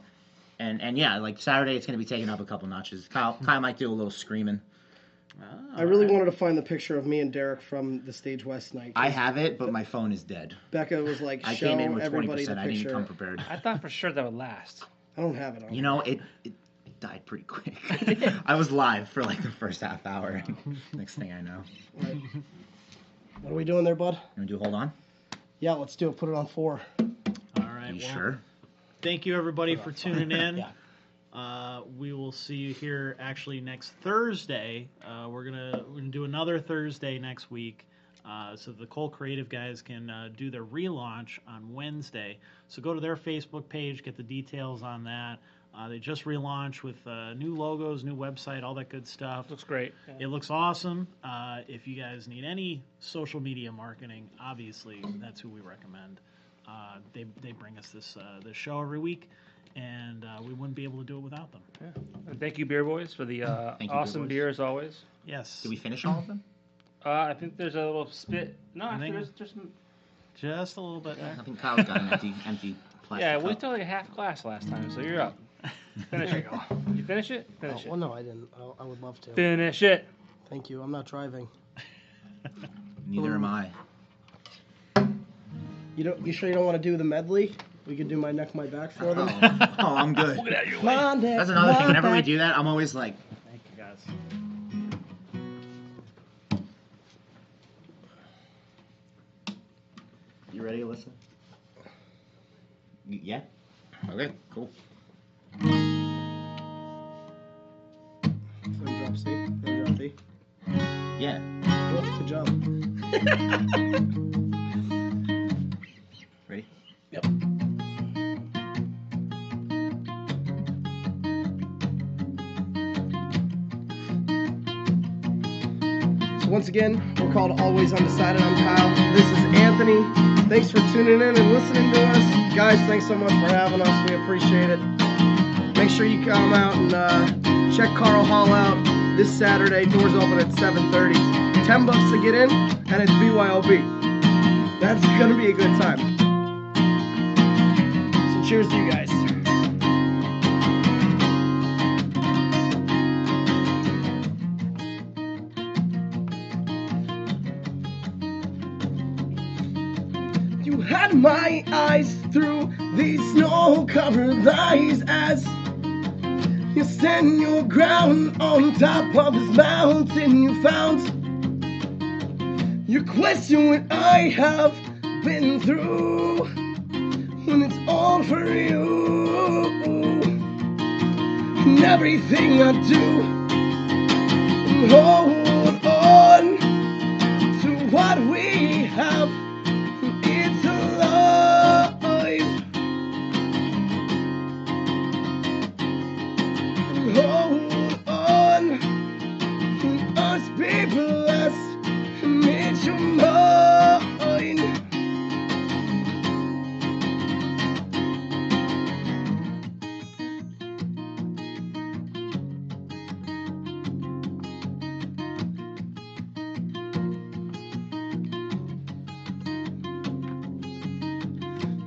And yeah, like Saturday, it's going to be taken up a couple notches. Kyle might do a little screaming. I really wanted to find the picture of me and Derek from the Stage West night. I have it, but my phone is dead. Becca was like, I came in with everybody 20%. the I didn't picture. come prepared. I thought for sure that would last. I don't have it on. You know, it died pretty quick. I was live for like the first half hour. Next thing I know. Right. What are we doing there, bud? You want to do Hold On? Yeah, let's do it. Put it on 4. All right. You sure? Thank you, everybody, for tuning in. We will see you here actually next Thursday. We're gonna do another Thursday next week, so the Cole Creative guys can do their relaunch on Wednesday. So go to their Facebook page, get the details on that. They just relaunched with new logos, new website, all that good stuff. Looks great. Yeah. It looks awesome. If you guys need any social media marketing, obviously that's who we recommend. They bring us this show every week, and we wouldn't be able to do it without them. Yeah. And thank you, Beer Boys, for the awesome beer as always. Yes. Did we finish all of them? I think there's a little spit. No, I think there's just a little bit there. I think Kyle's got an empty plastic Yeah, cup. we took like a half glass last time, so you're up. Finish it. You finish it? Finish Well, no, I didn't. I would love to. Finish it. Thank you. I'm not driving. Neither am I. You sure you don't want to do the medley? We could do my neck, my back for them. Oh, I'm good. My neck, That's another thing. my Whenever we back. do that, I'm always like, Thank you, guys. you ready, Alyssa? Yeah? Okay, cool. Drop C. Drop D. Yeah. Oh, good job. Ready? Yep. Once again, we're called Always Undecided. I'm Kyle. This is Anthony. Thanks for tuning in and listening to us. Guys, thanks so much for having us. We appreciate it. Make sure you come out and check Karl Hall out this Saturday. Doors open at 7:30. $10 to get in, and it's BYOB. That's going to be a good time. So cheers to you guys. You had my eyes through these snow-covered eyes as you stand your ground on top of this mountain you found. You question what I have been through when it's all for you. And everything I do, hold on to what we have. It's alive. Hold on, us be blessed. It's your mind.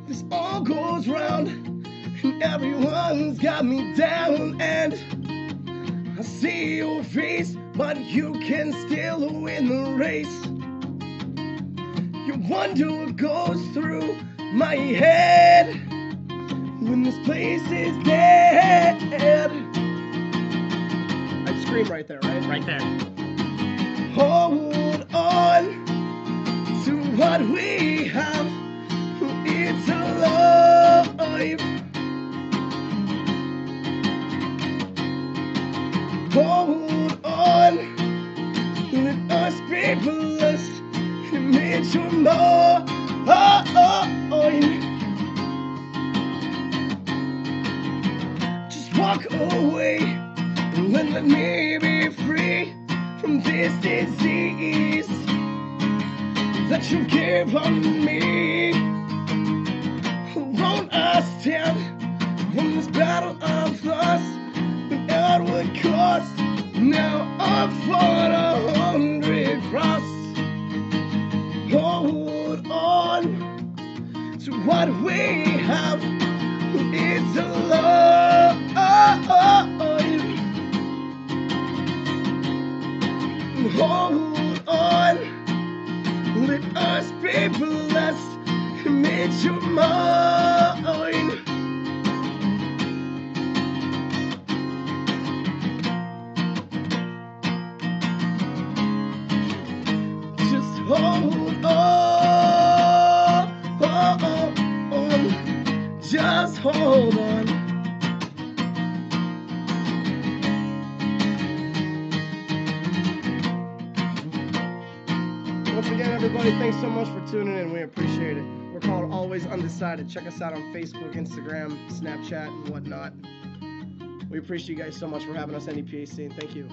This all goes round, and everyone's got me down, and I see your face, but you can still win the race. You wonder what goes through my head when this place is dead. I'd scream right there, right? Right there. Hold on to what we have. It's alive. Hold on, let us be blessed. It's your mind. Just walk away and let me be free from this disease that you gave on me. Won't I stand on this battle of thoughts? At what cost? Now I've fought 100 cross. Hold on to what we have. It's alive. Hold on, let us be blessed. It's your mind. Hold on, just hold on. Once again, everybody, thanks so much for tuning in. We appreciate it. We're called Always Undecided. Check us out on Facebook, Instagram, Snapchat, and whatnot. We appreciate you guys so much for having us, NEPA Scene. Thank you.